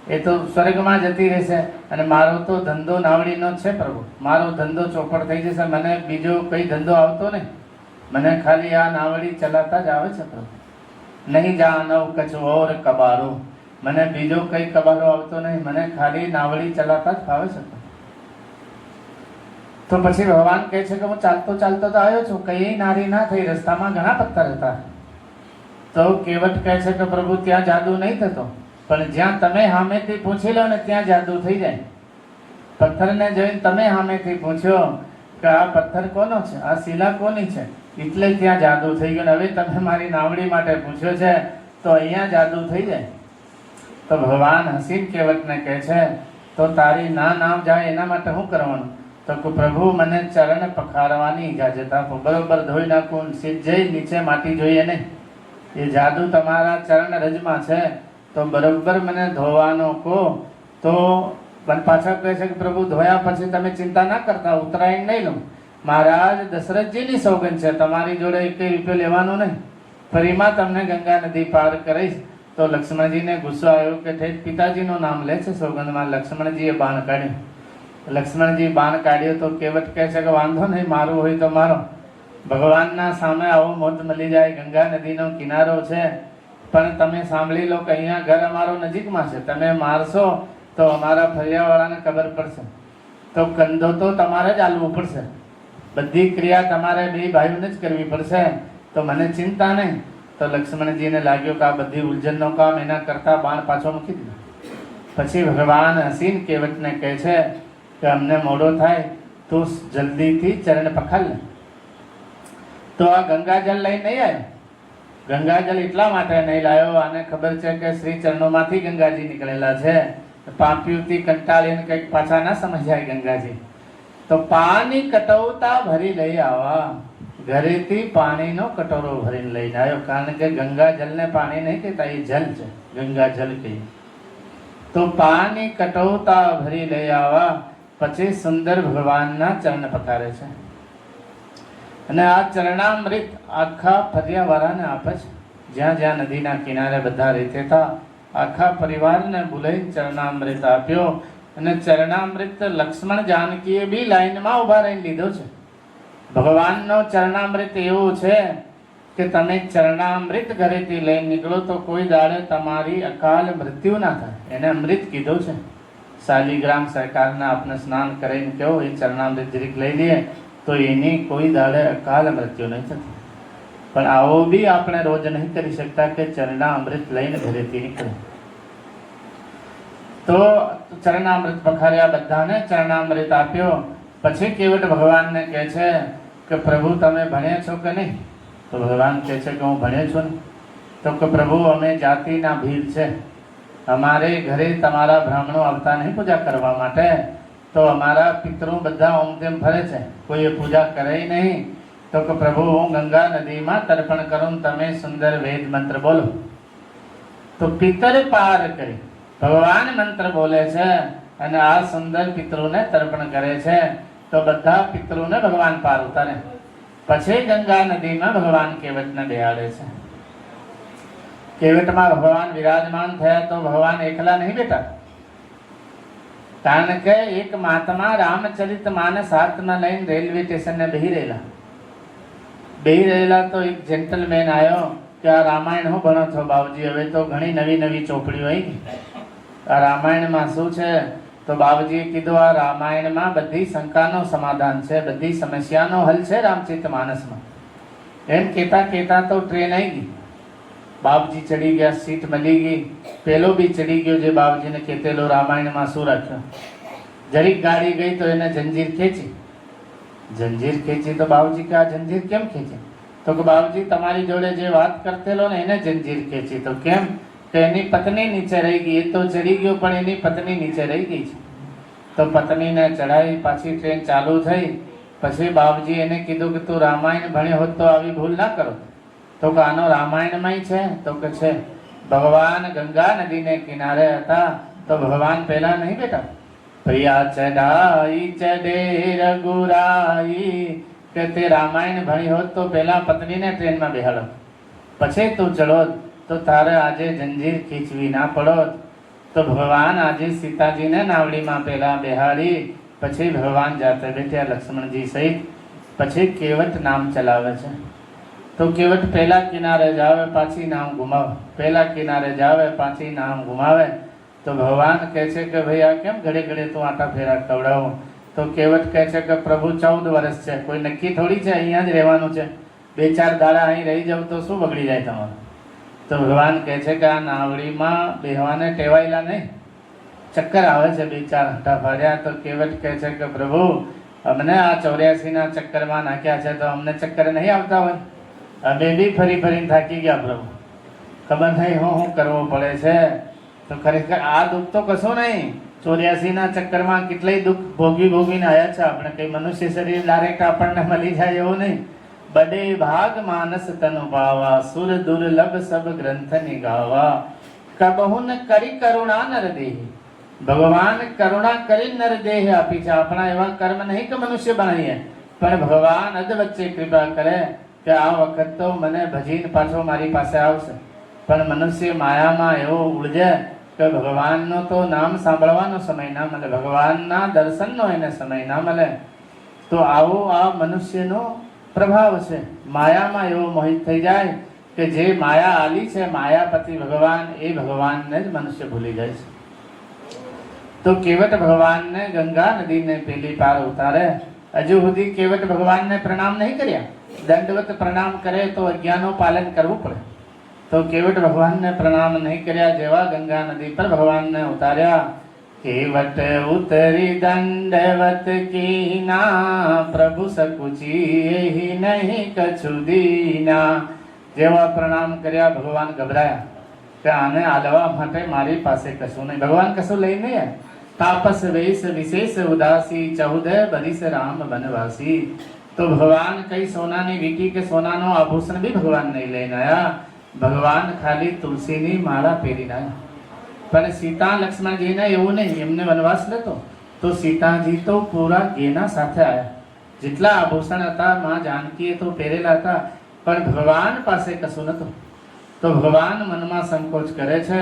Speaker 1: એ તો સ્વર્ગમાં જતી રહેશે. અને મારો તો ધંધો નાવડીનો છે પ્રભુ, મારો ધંધો ચોપડ થઈ જશે, મને બીજો કઈ ધંધો આવતો નહીં, મને ખાલી આ નાવડી ચલાવતા જ આવે છે પ્રભુ. નહીં જાનવ કછ ઓર કબારો, મને બીજો કઈ કબારો આવતો નહીં, મને ખાલી નાવડી ચલાવતા જ ફાવે છે. તો પછી ભગવાન કહે છે કે હું ચાલતો ચાલતો તો આવ્યો છું, કઈ નારી ના થઈ, રસ્તામાં ઘણા પથ્થર હતા. તો કેવટ કહે છે કે પ્રભુ ત્યાં જાદુ નહીં થતો, પણ જ્યાં તમે સામેથી પૂછી લો ને ત્યાં જાદુ થઈ જાય. પથ્થરને જોઈને તમે સામેથી પૂછ્યો કે આ પથ્થર કોનો છે, આ શિલા કોની છે, એટલે ત્યાં જાદુ થઈ ગયું. હવે તમે મારી નાવડી માટે પૂછ્યો છે તો અહીંયા જાદુ થઈ જાય. તો ભગવાન હસીન કેવટને કહે છે તો તારી નામ જાય એના માટે શું કરવાનું? તો પ્રભુ મને ચરણ પખારવાની ઇજાજત આપો, બરોબર ધોઈ નાખું, સીધે નીચે માટી જોઈએ નહીં. એ જાદુ તમારા ચરણ રજમાં છે તો બરોબર મને ધોવાનો કહો. તો પાછા કહે છે કે પ્રભુ ધોયા પછી તમે ચિંતા ના કરતા, ઉત્તરાયણ નહીં લઉં. મહારાજ દશરથજીની સોગંદ છે, તમારી જોડે એક રૂપિયો લેવાનો નહીં, ફરીમાં તમને ગંગા નદી પાર કરીશ. તો લક્ષ્મણજીને ગુસ્સો આવ્યો કે ઠેઠ પિતાજીનું નામ લે છે સોગંદમાં. લક્ષ્મણજીએ બાણ કાઢ્યું. લક્ષ્મણજી બાણ કાઢ્યો તો કેવટ કહે છે કે વાંધો નહીં, મારું હોય તો મારો. ભગવાનના સામે આવો મોત મળી જાય, ગંગા નદીનો કિનારો છે, પણ તમે સાંભળી લો કે અહીંયા ઘર અમારો નજીકમાં છે, તમે મારશો તો અમારા ફરિયાવાળાને ખબર પડશે, તો કંધો તો તમારે જ હાલવું પડશે, બધી ક્રિયા તમારે બે ભાઈઓને જ કરવી પડશે. તો મને ચિંતા નહીં. તો લક્ષ્મણજીને લાગ્યું કે આ બધી ઉલઝનનો કામ, એના કરતાં બાણ પાછો મૂકી દીધો. પછી ભગવાન હસીન કેવટને કહે છે કે અમને મોડો થાય, તું જલ્દીથી ચરણ પખાર લે. તો આ ગંગાજળ લઈ નહીં આવ્યો. ગંગાજળ એટલા માટે નહીં લાવ્યો, આને ખબર છે કે શ્રી ચરણોમાંથી ગંગાજી નીકળેલા છે, પાપીઓથી કંટાળીને કંઈક પાછા ના સમજાય ગંગાજી. તો પાણી કટોતા ભરી લઈ આવા, ઘરેથી પાણીનો કટોરો ભરીને લઈને આવ્યો. કારણ કે ગંગા જલને પાણી નહીં કહેતા, એ જલ છે, ગંગા જલ કહી. તો પાણી કટોતા ભરી લઈ આવા પછી સુંદર ભગવાનના ચરણ પકારે છે. અને આ ચરણામૃત આખા ફરિયાવાળાને આપે છે. જ્યાં જ્યાં નદીના કિનારે બધા રહેતા હતા, આખા પરિવારને બોલાવી ચરણામૃત આપ્યો. અને ચરણામૃત લક્ષ્મણ જાનકીએ બી લાઈનમાં ઉભા રહીને લીધો છે. ભગવાનનો ચરણામૃત એવું છે કે તમે ચરણામૃત ઘરેથી લઈને નીકળો તો કોઈ દાડે તમારી અકાલ મૃત્યુ ના થાય. એને અમૃત કીધું છે. શાલિગ્રામ સરકારના આપણે સ્નાન કરીને કહો એ ચરણામૃત જરીક લઈ લઈએ તો એની કોઈ દાડે અકાલ મૃત્યુ નહીં થતી. પણ આવો બી આપણે રોજ નહીં કરી શકતા કે ચરણામૃત લઈને ઘરેથી નીકળે. તો ચરણામૃત પખાર્યા, બધાને ચરણામૃત આપ્યો. પછી કેવટ ભગવાનને કહે છે કે પ્રભુ તમે ભણ્યા છો કે નહીં? તો ભગવાન કહે છે કે હું ભણ્યો છું ને. તો કે પ્રભુ અમે જાતિના ભીલ છે, અમારે ઘરે તમારા બ્રાહ્મણો આવતા નહીં પૂજા કરવા માટે, તો અમારા પિતૃ બધા ઓમ તેમ ફરે છે, કોઈએ પૂજા કરે નહીં. તો કે પ્રભુ હું ગંગા નદીમાં તર્પણ કરું, તમે સુંદર વેદ મંત્ર બોલો. તો પિતર પાર કરી ભગવાન મંત્ર બોલે છે અને આ સુંદર પિતૃને તર્પણ કરે છે. તો બધા પિતૃને ભગવાન પાર ઉતારે. પછી ગંગા નદીમાં ભગવાન કેવટને બેહાડે છે. કેવટમાં ભગવાન વિરાજમાન થયા તો ભગવાન એકલા નહીં બેઠા, કારણ કે એક મહાત્મા રામચરિત માનસ હાથમાં લઈને રેલવે સ્ટેશને બેહી રહેલા. તો એક જેન્ટલમેન આવ્યો કે આ રામાયણ હું ભણો છો બાબુજી? હવે તો ઘણી નવી નવી ચોપડીઓ આવી ગઈ, આ રામાયણમાં શું છે? તો બાબુજીએ કીધું આ રામાયણમાં બધી શંકાનો સમાધાન છે, બધી સમસ્યાનો હલ છે રામચરિત માનસમાં. એમ કહેતા કહેતા તો ટ્રેન આવી ગઈ. બાપજી ચડી ગયા, સીટ મળી ગઈ. પેલો બી ચડી ગયો જે બાપજીને કહેતેલો રામાયણમાં શું રાખ્યો. જરીક ગાડી ગઈ તો એને જંજીર ખેંચી. તો બાપજી કે આ જંજીર કેમ ખેંચી? તો કે બાપજી તમારી જોડે જે વાત કરતેલો ને એને જંજીર ખેંચી. તો કેમ? તો એની પત્ની નીચે રહી ગઈ. એ તો ચડી ગયો પણ એની પત્ની નીચે રહી ગઈ છે. તો પત્નીને ચડાવી, પાછી ટ્રેન ચાલુ થઈ. પછી બાપજી એને કીધું કે તું રામાયણ ભણ્યો હોત તો આવી ભૂલ ના કરો. તો કે આનો રામાયણમાં છે? તો કે છે. ભગવાન ગંગા નદીને કિનારે હતા તો ભગવાન પહેલા નહીં બેઠા. પ્રિયા ચડાઈ ચડે રઘુરાઈ, કે તે રામાયણ ભણી હોત તો પહેલા પત્નીને ટ્રેનમાં બેહાડો, પછી તું ચડો તો તારે આજે જંજીર ખીચવી ના પડોત. તો ભગવાન આજે સીતાજીને નાવડીમાં પહેલા બેહાડી, પછી ભગવાન જાતે બેઠ્યા લક્ષ્મણજી સહિત. પછી કેવટ નામ ચલાવે છે. તો કેવટ પહેલા કિનારે જાવે પાછી નામ ગુમાવે, પહેલા કિનારે જાવે પાછી નામ ગુમાવે. તો ભગવાન કહે છે કે ભાઈ આ કેમ ઘડે ઘડે તું આટા ફેરા કવડાવું? તો કેવટ કહે છે કે પ્રભુ 14 વર્ષ છે, કોઈ નક્કી થોડી છે અહીંયા જ રહેવાનું છે. 2-4 દાડા અહીં રહી જાવ તો શું બગડી જાય તમારું? તો ભગવાન કહે છે કે આ નાવડીમાં બેહવાને ટેવાયેલા નહીં, ચક્કર આવે છે. 2-4 આટા ફર્યા તો કેવટ કહે છે કે પ્રભુ અમને આ 84ના ચક્કરમાં નાખ્યા છે, તો અમને ચક્કર નહીં આવતા હોય? અમે બી ફરી ફરીને થાકી ગયા પ્રભુ, ખબર નહીં હું કરવો પડે છે. તો ખરેખર આ દુઃખ તો કશું નહીં. 84ના ચક્કરમાં કેટલાય દુઃખ ભોગીને આવ્યા છે આપણે. કઈ મનુષ્ય શરીર ડાયરેક્ટ આપણને મળી જાય એવું નહીં. બડે ભાગ માનસ તનુ પાવા, સુર દુર્લભ સબ ગ્રંથ નિગાવા. કબહુ ન કરી કરુણા નર દેહી, ભગવાન કરુણા કરી નર દેહ આપી છે. આપણા એવા કર્મ નહીં કે મનુષ્ય બનાવીએ, પણ ભગવાન અધ વચ્ચે કૃપા કરે કે આ વખત તો મને ભજીને પાછો મારી પાસે આવશે. પણ મનુષ્ય માયામાં એવો ઉલझे કે ભગવાનનો તો નામ સાંભળવાનો સમય ના મળે, ભગવાનના દર્શનનો એને સમય ના મળે. તો આવો આ મનુષ્યનો પ્રભાવ છે. માયામાં એવો મોહિત થઈ જાય કે જે માયા આલી છે માયાપતિ ભગવાન, એ ભગવાનને જ મનુષ્ય ભૂલી જાય છે. તો કેવટ ભગવાનને ગંગા નદીને પેલી પાર ઉતારે. હજુ સુધી કેવટ ભગવાનને પ્રણામ નહીં કર્યા. દંડવત પ્રણામ કરે તો આજ્ઞાનું પાલન કરવું પડે. તો કેવટ ભગવાનને પ્રણામ નહીં કર્યા. જેવા ગંગા નદી પર ભગવાનને ઉતાર્યા, કેવટ ઉતરી દંડવત કીના, પ્રભુ સકુચી નહીં કછુ દીના. જેવા પ્રણામ કર્યા ભગવાન ગભરાયા કે આને આલવા માટે મારી પાસે કશું નહીં. ભગવાન કશું લઈ નહીં. તાપસ વેશ વિશેષ ઉદાસી, 14 બરિસ રામ વનવાસી. તો ભગવાન કઈ સોનાની વીટી કે સોનાનો આભૂષણ બી ભગવાન નહીં લઈને આવ્યા. ભગવાન ખાલી તુલસીની માળા પહેરીને આવ્યા. પણ સીતા લક્ષ્મણજીને એવું નહીં, એમને વનવાસ લેતો તો સીતાજી તો પૂરા ઘેના સાથે આવ્યા. જેટલા આભૂષણ હતા માં જાનકીએ તો પહેરેલા હતા, પણ ભગવાન પાસે કશું નતું. તો ભગવાન મનમાં સંકોચ કરે છે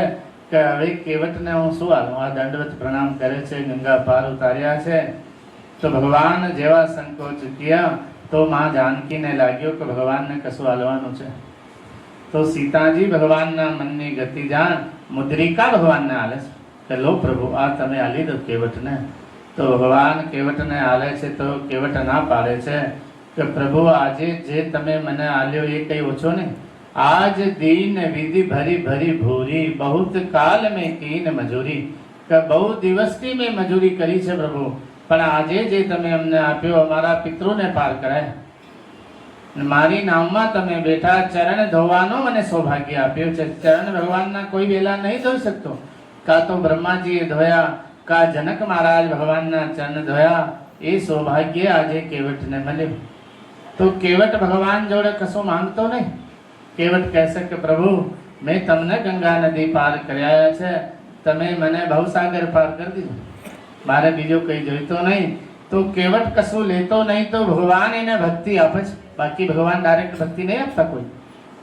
Speaker 1: કે હવે કેવટને હું શું હાલું. આ દંડવત પ્રણામ કરે છે, ગંગા પાર ઉતાર્યા છે. તો ભગવાન જેવા સંકોચ કિયા તો માં જાનકીને લાગ્યું કે ભગવાનને કશું હાલવાનું છે. તો સીતાજી ભગવાનના મનની ગતિ જાણ મુદ્રિકા ભગવાનને હાલે છે કે લો પ્રભુ આ તમે હાલી દો કેવટને. તો ભગવાન કેવટને હાલે છે તો કેવટ ના પાડે છે કે પ્રભુ આજે જે તમે મને હાલ્યો એ કઈ ઓછો નહીં. આજ દીન વિધિ ભરી ભરી ભૂરી બહુત કાલ મેં કીન મજૂરી. કે બહુ દિવસથી મેં મજૂરી કરી છે પ્રભુ, પણ આજે જે તમે અમને આપ્યો અમારા પિતૃને પાર કરાય. મારી નામમાં તમે બેઠા ચરણ ધોવાનો મને સૌભાગ્ય આપ્યું છે. ચરણ ભગવાનના કોઈ વેલા નહીં ધોઈ શકતો. કા તો બ્રહ્માજીએ ધોયા, કા જનક મહારાજ ભગવાનના ચરણ ધોયા. એ સૌભાગ્ય આજે કેવટને મળ્યું. તો કેવટ ભગવાન જોડે કશું માંગતો નહીં. કેવટ કહેશે કે પ્રભુ મેં તમને ગંગા નદી પાર કર્યા છે, તમે મને ભવસાગર પાર કરી દીધો, મારે બીજો કઈ જોઈતો નહીં. તો કેવટ કશું લેતો નહીં, તો ભગવાન એને ભક્તિ આપે છે. બાકી ભગવાન ડાયરેક્ટ ભક્તિ નહીં આપતા કોઈ,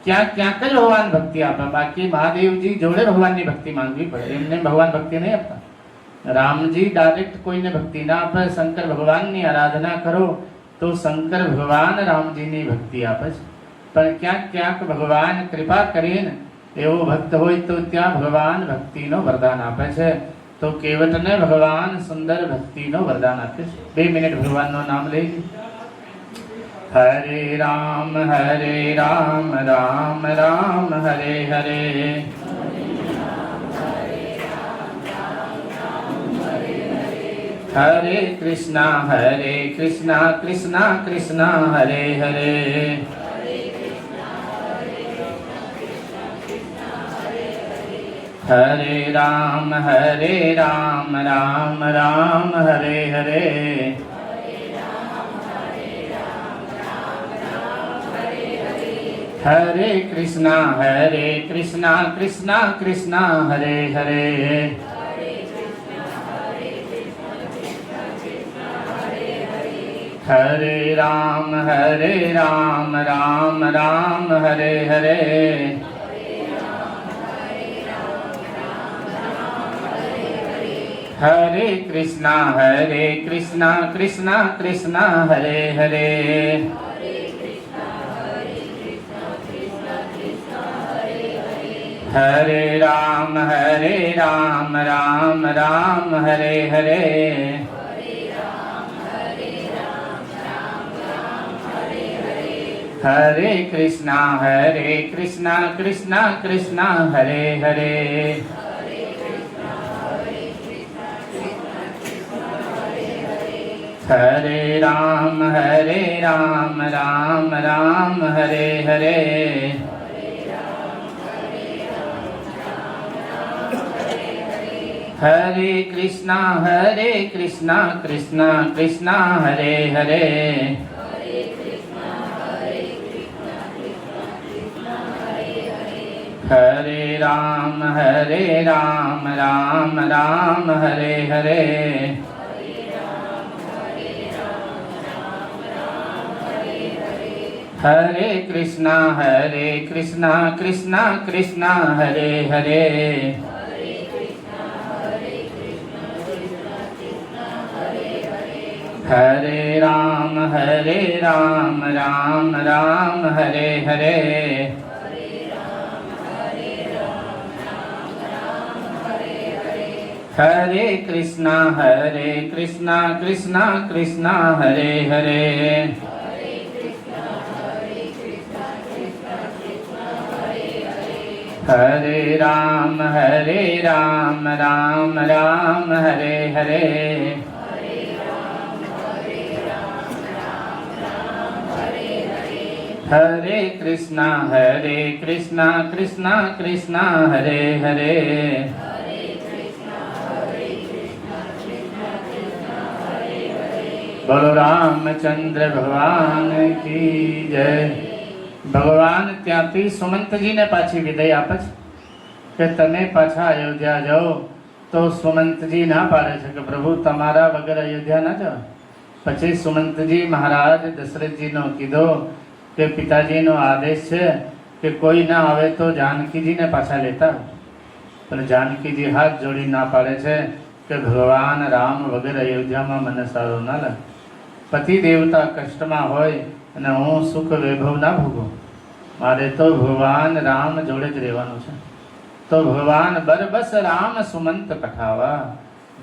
Speaker 1: ક્યાંક ક્યાંક જ ભગવાન ભક્તિ આપે. બાકી મહાદેવજી જોડે ભગવાનની ભક્તિ માંગવી પડે, એમને ભગવાન ભક્તિ નહીં આપતા. રામજી ડાયરેક્ટ કોઈને ભક્તિ ના આપે. શંકર ભગવાનની આરાધના કરો તો શંકર ભગવાન રામજીની ભક્તિ આપે છે. પણ ક્યાંક ક્યાંક ભગવાન કૃપા કરીને એવો ભક્ત હોય તો ત્યાં ભગવાન ભક્તિનો વરદાન આપે છે. તો કેવટને ભગવાન સુંદર ભક્તિનો વરદાન આપે છે. 2 મિનિટ ભગવાનનું નામ લઈ. હરે રામ રામ રામ હરે હરે. હરે કૃષ્ણ કૃષ્ણ કૃષ્ણ હરે હરે. હરે રામ રામ રામ હરે હરે. હરે કૃષ્ણ કૃષ્ણ કૃષ્ણ હરે હરે. હરે રામ રામ રામ હરે હરે. હરે કૃષ્ણ કૃષ્ણ કૃષ્ણ હરે હરે. હરે રામ રામ રામ હરે હરે. હરે કૃષ્ણ કૃષ્ણ કૃષ્ણ હરે હરે. હરે રામ રામ હરે હરે. હરે કૃષ્ણ કૃષ્ણ કૃષ્ણ હરે હરે. હરે રામ રામ હરે હરે. હરે કૃષ્ણ કૃષ્ણ કૃષ્ણ હરે હરે. હરે રામ રામ હરે હરે. હરે કૃષ્ણ કૃષ્ણ કૃષ્ણ હરે હરે. હરે રામ રામ હરે હરે. હરે કૃષ્ણ કૃષ્ણ કૃષ્ણ હરે હરે. બોલો રામચંદ્ર ભગવાન કી જય. ભગવાન ત્યાંથી સુમંતજીને પાછી વિદાય આપે છે કે તમે પાછા અયોધ્યા જાઓ. તો સુમંતજી ના પાડે છે કે પ્રભુ તમારા વગર અયોધ્યા ના જાઓ. પછી સુમંતજી મહારાજ દશરથજીનો કીધો કે પિતાજીનો આદેશ છે કે કોઈ ના આવે તો જાનકીજીને પાછા લેતા. પણ જાનકીજી હાથ જોડી ના પાડે છે કે ભગવાન રામ વગર અયોધ્યામાં મને સારું ના લાગે. પતિ દેવતા કષ્ટમાં હોય અને હું સુખ વૈભવ ના ભોગવું. મારે તો ભગવાન રામ જોડે જ રહેવાનું છે. તો ભગવાન બરબસ રામ સુમંત કઠાવા,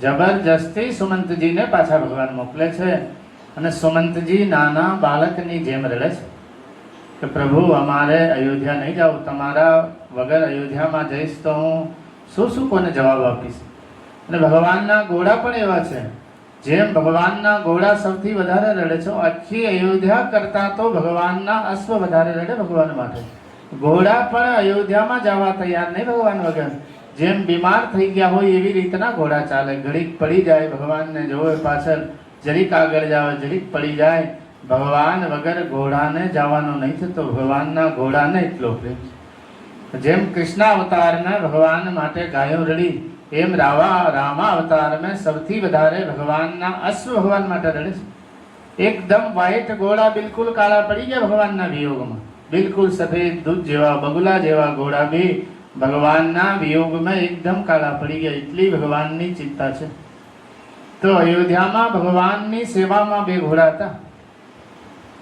Speaker 1: જબરજસ્તી સુમંતજીને પાછા ભગવાન મોકલે છે. અને સુમંતજી નાના બાળકની જેમ રડે છે કે પ્રભુ અમારે અયોધ્યા નહીં જાવ. તમારા વગર અયોધ્યામાં જઈશ તો હું શું શું કોને જવાબ આપીશ. અને ભગવાનના ઘોડા પણ એવા છે, જેમ ભગવાનના ઘોડા સૌથી વધારે રડે છે, આખી અયોધ્યા કરતા તો ભગવાનના અશ્વ વધારે રડે ભગવાન માટે. ઘોડા પણ અયોધ્યામાં જવા તૈયાર નહીં ભગવાન વગર. જેમ બીમાર થઈ ગયા હોય એવી રીતના ઘોડા ચાલે. ઘડીક પડી જાય, ભગવાનને જોવે પાછળ, જરીક આગળ જાવે, જરીક પડી જાય. ભગવાન વગર ઘોડાને જવાનું નહીં થતો. ભગવાનના ઘોડાને એટલો પ્રેમ. જેમ કૃષ્ણ અવતારમાં ભગવાન માટે ગાયો રડી, એમ રામા અવતારમાં સૌથી વધારે ભગવાનના અશ્વ ભગવાન માટે રડે છે. એકદમ વ્હાઈટ ઘોડા બિલકુલ કાળા પડી ગયા ભગવાનના વિયોગમાં. બિલકુલ સફેદ દૂધ જેવા બગુલા જેવા ઘોડા બી ભગવાનના વિયોગમાં એકદમ કાળા પડી ગયા. એટલી ભગવાનની ચિંતા છે. તો અયોધ્યામાં ભગવાનની સેવામાં બે ઘોડા હતા.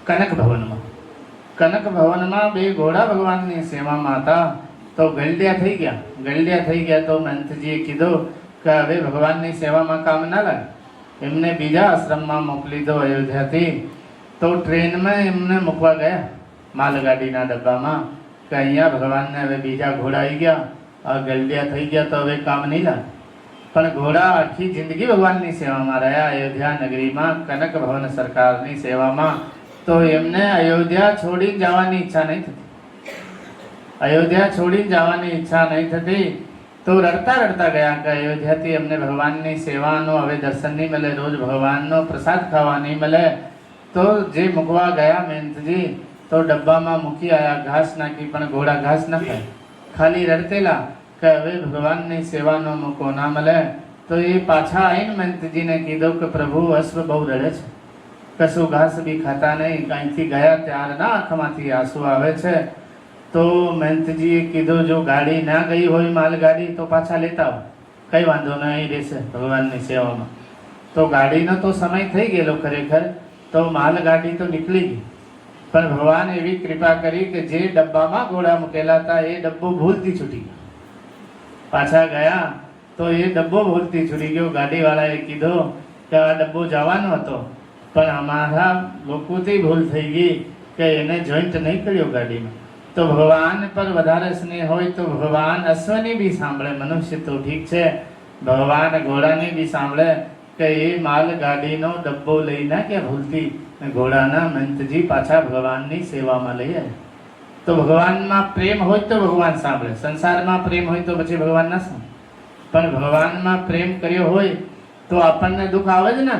Speaker 1: કનક ભવનમાં બે ઘોડા ભગવાનની સેવામાં હતા. તો ગલડિયા થઈ ગયા. તો મંથજીએ કીધું કે હવે ભગવાનની સેવામાં કામ ના લાગે, એમને બીજા આશ્રમમાં મોકલી દો અયોધ્યાથી. તો ટ્રેનમાં એમને મૂકવા ગયા, માલગાડીના ડબ્બામાં, કે અહીંયા ભગવાનને હવે બીજા ઘોડા આવી ગયા, આ ગલડિયા થઈ ગયા, તો હવે કામ નહીં લાગે. પણ ઘોડા આખી જિંદગી ભગવાનની સેવામાં રહ્યા, અયોધ્યા નગરીમાં કનક ભવન સરકારની સેવામાં. તો એમને અયોધ્યા છોડી જવાની ઈચ્છા નહીં થતી. તો રડતા ગયા કે અયોધ્યાથી અમને ભગવાનની સેવાનો હવે દર્શન નહીં મળે, રોજ ભગવાનનો પ્રસાદ ખાવા નહીં મળે. તો જે મૂકવા ગયા મહેંતજી, તો ડબ્બામાં મૂકી આવ્યા, ઘાસ નાખી, પણ ઘોડા ઘાસ ના ખાય, ખાલી રડતેલા કે હવે ભગવાનની સેવાનો મોકો ના મળે. તો એ પાછા આવીને મહેંતજીને કીધું કે પ્રભુ અશ્વ બહુ રડે છે, કશું ઘાસ બી ખાતા નહીં, અહીંથી ગયા ત્યારના આંખમાંથી આંસુ આવે છે. તો મહેંતજીએ કીધું જો ગાડી ના ગઈ હોય માલગાડી તો પાછા લેતા આવો, કઈ વાંધો નહીં, રહેશે ભગવાનની સેવામાં. તો ગાડીનો તો સમય થઈ ગયેલો ખરેખર. તો માલગાડી તો નીકળી ગઈ, પણ ભગવાન એવી કૃપા કરી કે જે ડબ્બામાં ઘોડા મૂકેલા હતા એ ડબ્બો ભૂલથી છૂટી ગયો. પાછા ગયા તો એ ડબ્બો ભૂલથી છૂટી ગયો. ગાડીવાળાએ કીધું કે આ ડબ્બો જવાનો હતો, પણ અમારા લોકોથી ભૂલ થઈ ગઈ કે એને જોઈન્ટ નહીં કર્યો ગાડીમાં. તો ભગવાન પર વધારે સ્નેહ હોય તો ભગવાન અશ્વની બી સાંભળે, મનુષ્ય તો ઠીક છે, ભગવાન ઘોડાની બી સાંભળે. કે એ માલગાડીનો ડબ્બો લઈ નાખ્યા ભૂલથી, ઘોડાના મંતજી પાછા ભગવાનની સેવામાં લઈ આવ્યા. તો ભગવાનમાં પ્રેમ હોય તો ભગવાન સાંભળે, સંસારમાં પ્રેમ હોય તો પછી ભગવાન ના સાંભળે. પણ ભગવાનમાં પ્રેમ કર્યો હોય તો આપણને દુઃખ આવે જ ને.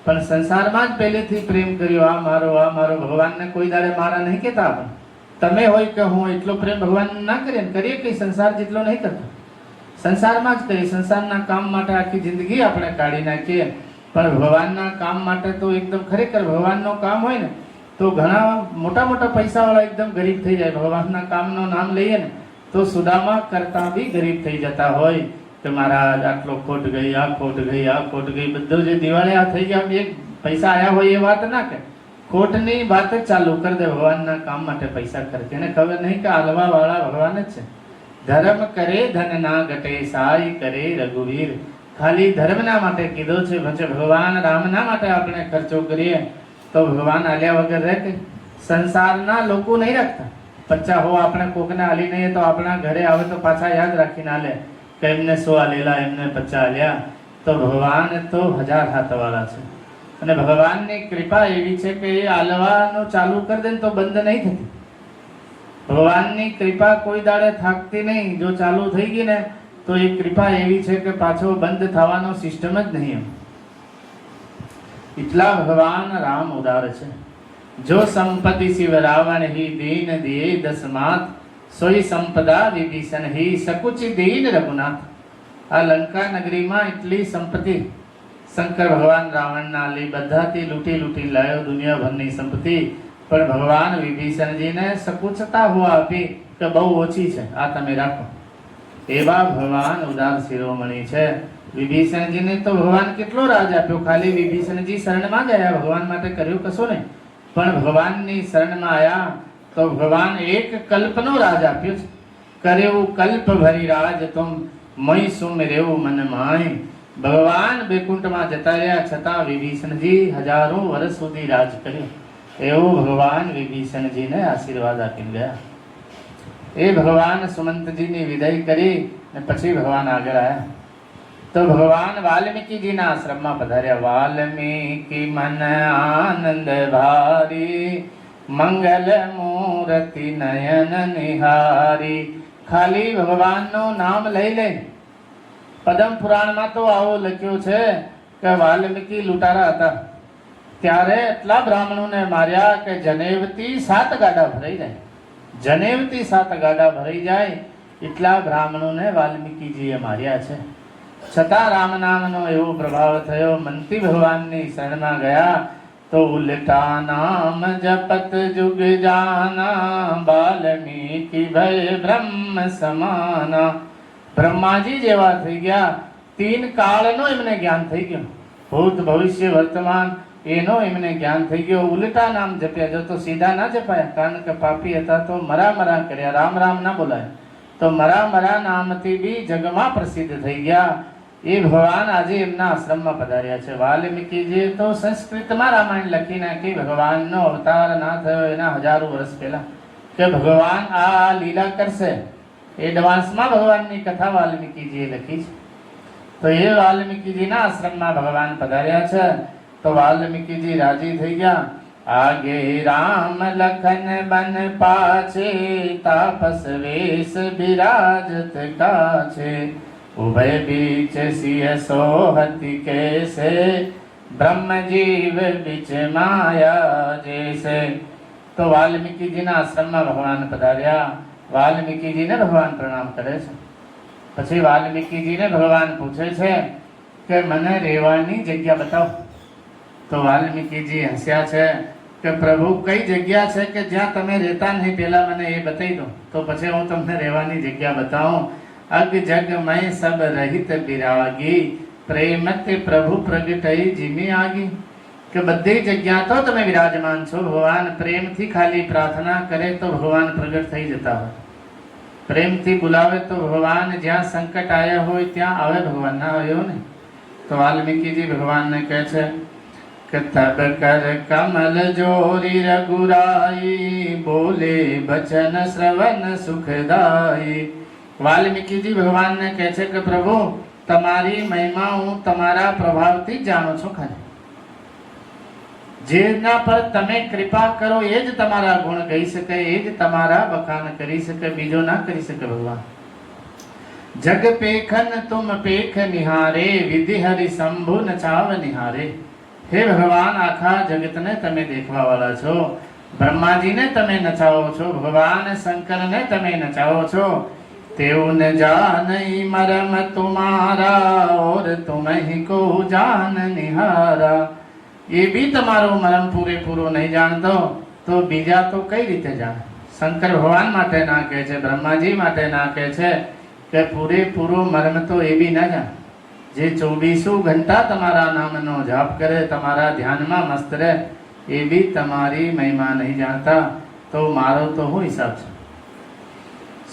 Speaker 1: પણ સંસારમાં જ પહેલેથી પ્રેમ કર્યો, આ મારો, ભગવાનને કોઈ દાડે મારા નહીં કહેતા. આપણે તમે હોય કે હું, એટલો પ્રેમ ભગવાન ના કરીએ કઈ સંસાર જેટલો નહીં કરતા. સંસારમાં જ કરીએ, સંસારના કામ માટે આખી જિંદગી આપણે કાઢી નાખીએ. પણ ભગવાનના કામ માટે તો એકદમ ખરેખર ભગવાનનું કામ હોય ને તો ઘણા મોટા પૈસાવાળા એકદમ ગરીબ થઈ જાય. ભગવાનના કામનું નામ લઈએ ને તો સુદામા કરતા બી ગરીબ થઈ જતા હોય કે મારા આટલો ખોટ ગઈ, આ ખોટ ગઈ, બધું જે દિવાળી આ થઈ ગયા, એક પૈસા આવ્યા હોય એ વાત ના કે ખોટની વાત જ ચાલુ કરી દે. ભગવાનના કામ માટે પૈસા ખર્ચે, એને ખબર નહીં કે આલવા વાળા ભગવાન જ છે. ધર્મ કરે ધન ના ઘટે, સાઈ કરે રઘુવીર. ખાલી ધર્મના માટે કીધો છે, પછી ભગવાન રામના માટે આપણે ખર્ચો કરીએ તો ભગવાન આલ્યા વગર રહે કે? સંસારના લોકો નહીં રાખતા. 50 હો આપણે કોકને આલી નહીં તો આપણા ઘરે આવે તો પાછા યાદ રાખીને આલે કે એમને 100 આલેલા, એમને 50 આલ્યા. તો ભગવાન તો 1000 હાથવાળા છે. અને ભગવાનની કૃપા એવી છે કે એ આલવાનું ચાલુ કરી દે તો બંધ નહીં થતી. ભગવાનની કૃપા કોઈ દાડે થાકતી નહીં. જો ચાલુ થઈ ગઈ ને તો એ કૃપા એવી છે કે પાછો બંધ થવાનો સિસ્ટમ જ નહીં. એટલા ભગવાન રામ ઉદાર છે. जो संपत्ति शिव रावण ही दीन दिए दस मात सोई संपदा विभीषण ही सकुच दीन रघुनाथ। આ લંકા નગરીમાં એટલી સંપત્તિ શંકર ભગવાન રાવણના લી બધાથી લૂંટી લૂંટી લાયો દુનિયાભરની સંપત્તિ, પણ ભગવાન વિભીષણજીને સકુચતા હુઆ આપી કે બહુ ઓછી છે, આ તમે રાખો। એવા ભગવાન ઉદાર શિરોમણી છે। વિભીષણજીને તો ભગવાન કેટલો રાજ આપ્યો, ખાલી વિભીષણજી શરણમાં ગયા, ભગવાન માટે કર્યું કશું નહીં, પણ ભગવાનની શરણમાં આવ્યા તો ભગવાન એક કલ્પનો રાજ આપ્યો છે। કરેવું કલ્પ ભરી રાજ તુમ મય સુમ રેવું મન માય। ભગવાન બેકુંઠમાં જતા રહ્યા છતાં વિભીષણજી હજારો વર્ષ સુધી રાજ કર્યું, એવું ભગવાન વિભીષણજીને આશીર્વાદ આપી ગયા। એ ભગવાન સુમંતજીની વિદાય કરી અને પછી ભગવાન આગળ આવ્યા તો ભગવાન વાલ્મીકીજીના આશ્રમમાં પધાર્યા। વાલ્મીકી મન આનંદ ભારી મંગલ મૂર્તિ નયન નિહારી। ખાલી ભગવાનનું નામ લઈ લે। પદમ પુરાણમાં તો આવું લખ્યું છે કે વાલ્મીકી લૂંટારા હતા ત્યારે એટલા બ્રાહ્મણોને માર્યા કે જનેવથી 7 ગાડા ભરાઈ જાય, જનેવથી 7 ગાડા ભરાઈ જાય એટલા બ્રાહ્મણોને વાલ્મીકીજીએ માર્યા છે। છતાં રામ નામનો એવો પ્રભાવ થયો, મનથી ભગવાનની શરણમાં ગયા તો ઉલટા નામ જપત જુગ જાના વાલ્મીકી ભય બ્રહ્મ સમાના। બ્રહ્માજી જેવા થઈ ગયા, 3 કાળનો એમને જ્ઞાન થઈ ગયું, ભૂત ભવિષ્ય વર્તમાન એનો એમને જ્ઞાન થઈ ગયો। ઉલટા નામ જપ્યા, જો તો સીધા ના જપાયા, કારણ કે પાપી હતા તો મરા મરા કર્યા, રામ રામ ના બોલાય તો મરા મરા નામથી બી જગમાં પ્રસિદ્ધ થઈ ગયા। એ ભગવાન આજે એમના આશ્રમમાં પધાર્યા છે। વાલ્મીકીજીએ તો સંસ્કૃતમાં રામાયણ લખી નાખી, ભગવાનનો અવતાર ના થયો એના હજારો વર્ષ પહેલા કે ભગવાન આ લીલા કરશે, એડવાન્સમાં ભગવાનની કથા વાલ્મીકીજીએ લખી છે। તો એ વાલ્મીકીજીના આશ્રમમાં ભગવાન પધાર્યા છે તો વાલ્મીકીજી રાજી થઈ ગયા। આગે રામ લખન બન પાછે તાપસ વેશ બિરાજત કાછે। ઉભય બીચ સિંહ સોહતિ કેસે બ્રહ્મ જીવ બીચ માયા જૈસે। તો વાલ્મીકીજીના આશ્રમમાં ભગવાન પધાર્યા। વાલ્મીકીજીને ભગવાન પ્રણામ કરે છે, પછી વાલ્મીકીજીને ભગવાન પૂછે છે કે મને રહેવાની જગ્યા બતાવો। તો વાલ્મીકીજી હસ્યા છે કે પ્રભુ કઈ જગ્યા છે કે જ્યાં તમે રહેતા નહીં, પહેલા મને એ બતાવી દો તો પછી હું તમને રહેવાની જગ્યા બતાવું। અગ જગ મય સબ રહિત બિરાગી પ્રેમતે પ્રભુ પ્રગટઈ જીમી આગી। કે બધી જગ્યા તો તમે વિરાજમાન છો, ભગવાન પ્રેમથી ખાલી પ્રાર્થના કરે તો ભગવાન પ્રગટ થઈ જતા હોય, પ્રેમથી બોલાવે તો ભગવાન જ્યાં સંકટ આવ્યા હોય ત્યાં આવે, ભગવાન ના આવ્યો ને। તો વાલ્મીકીજી ભગવાનને કહે છે કે તબ કર કમલ જોરી રઘુરાઈ બોલે બચન શ્રવણ સુખદાઈ। વાલ્મીકીજી ભગવાનને કહે છે કે પ્રભુ તમારી મહિમા હું તમારા પ્રભાવથી જાણું છું, ખાલી જેના પર તમે કૃપા કરો એ જ તમારા ગુણ ગાઈ શકે, એ જ તમારા બખાન કરી શકે, બીજો ના કરી શકે। ભગવાન જગ પેખન તુમ પેખ નિહારે વિધિ હરિ શંભુ નચાવ નિહારે। હે ભગવાન આખા જગતને તમે દેખવા વાળા છો, બ્રહ્માજીને તમે નચાવો છો, ભગવાન શંકરને તમે નચાવો છો। તેવું ન જાનઈ મરમ તુમારા ઓર તુમહી કો જાન નિહારા। એ બી તમારો મરમ પૂરેપૂરો નહીં જાણતો તો બીજા તો કઈ રીતે જાણે। શંકર ભગવાન માટે ના કહે છે, બ્રહ્માજી માટે ના કહે છે કે પૂરેપૂરો મર્મ તો એ બી ના જાણે, જે 24 ઘંટા તમારા નામનો જાપ કરે, તમારા ધ્યાનમાં મસ્ત રહે, એ બી તમારી મહિમા નહીં જાણતા તો મારો તો શું હિસાબ છે।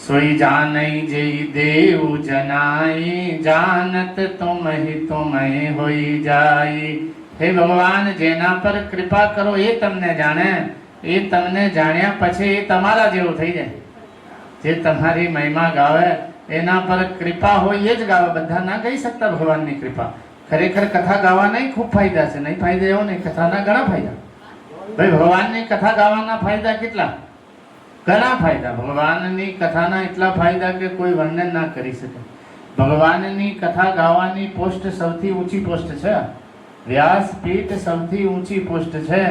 Speaker 1: સોઈ જાનઈ જઈ દેવ જનાઈ જાનત તુમહી તુમહી હોઈ જાય। હે ભગવાન જેના પર કૃપા કરો એ તમને જાણે, એ તમને જાણ્યા પછી એ તમારા જેવો થઈ જાય, જે તમારી મહિમા ગાવે એના પર કૃપા હોય એ જ ગાવે, બધા ના કહી શકતા ભગવાનની કૃપા। ખરેખર કથા ગાવાના ખૂબ ફાયદા છે, નહીં ફાયદા એવો નહીં, કથાના ઘણા ફાયદા। ભાઈ ભગવાનની કથા ગાવાના ફાયદા કેટલા, ઘણા ફાયદા। ભગવાનની કથાના એટલા ફાયદા કે કોઈ વર્ણન ના કરી શકે। ભગવાનની કથા ગાવાની પોસ્ટ સૌથી ઊંચી પોસ્ટ છે, વ્યાસપીઠ સૌથી ઊંચી પોસ્ટ છે,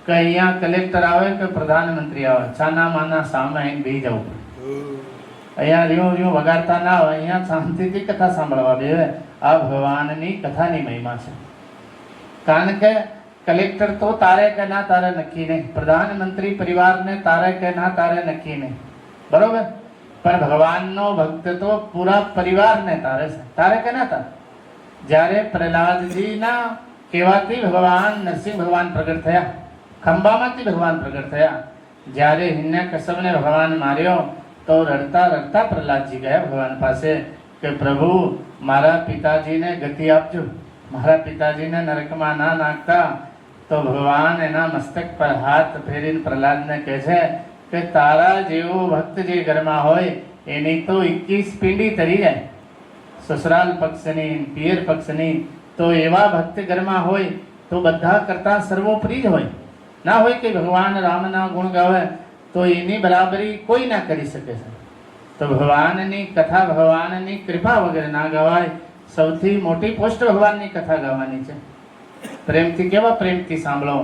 Speaker 1: કે અહીંયા કલેક્ટર આવે કે પ્રધાનમંત્રી આવે, છાના માના સામે આવીને બેસી જવું પડે. અહીંયા રીયું રીયું વગાડતા ના હોય, અહીંયા શાંતિથી કથા સાંભળવા બેસે. આ ભગવાનની કથાની મહિમા છે. કારણ કે કલેક્ટર તો તારે કે ના તારે નક્કી નહીં, પ્રધાનમંત્રી પરિવારને તારે કે ના તારે નક્કી નહીં, બરોબર. પણ ભગવાનનો ભક્ત તો પૂરા પરિવારને તારે છે, તારે કે ના તારે. જ્યારે પ્રહલાદજીના કહેવાથી ભગવાન નરસિંહ ભગવાન પ્રગટ થયા, ખંભામાંથી ભગવાન પ્રગટ થયા. જ્યારે હિરણ્યકશ્યપને ભગવાન માર્યો તો રડતા રડતા પ્રહલાદજી ગયા ભગવાન પાસે કે પ્રભુ મારા પિતાજીને ગતિ આપજો, મારા પિતાજીને નરકમાં ના નાખતા. તો ભગવાન એના મસ્તક પર હાથ ફેરીને પ્રહલાદને કહે છે કે તારા જેવો ભક્ત જે ઘરમાં હોય એની તો 21 પીંડી તરી જાય, સસરાલ પક્ષની પિયર પક્ષની. તો એવા ભક્ત ઘરમાં હોય તો બધા કરતા સર્વોપરી જ હોય. ના હોય કે ભગવાન રામના ગુણ ગાવે તો એની બરાબરી કોઈ ના કરી શકે છે. તો ભગવાનની કથા ભગવાનની કૃપા વગર ના ગવાય. સૌથી મોટી પોસ્ટ ભગવાનની કથા ગાવાની છે. પ્રેમથી, કેવા પ્રેમથી સાંભળો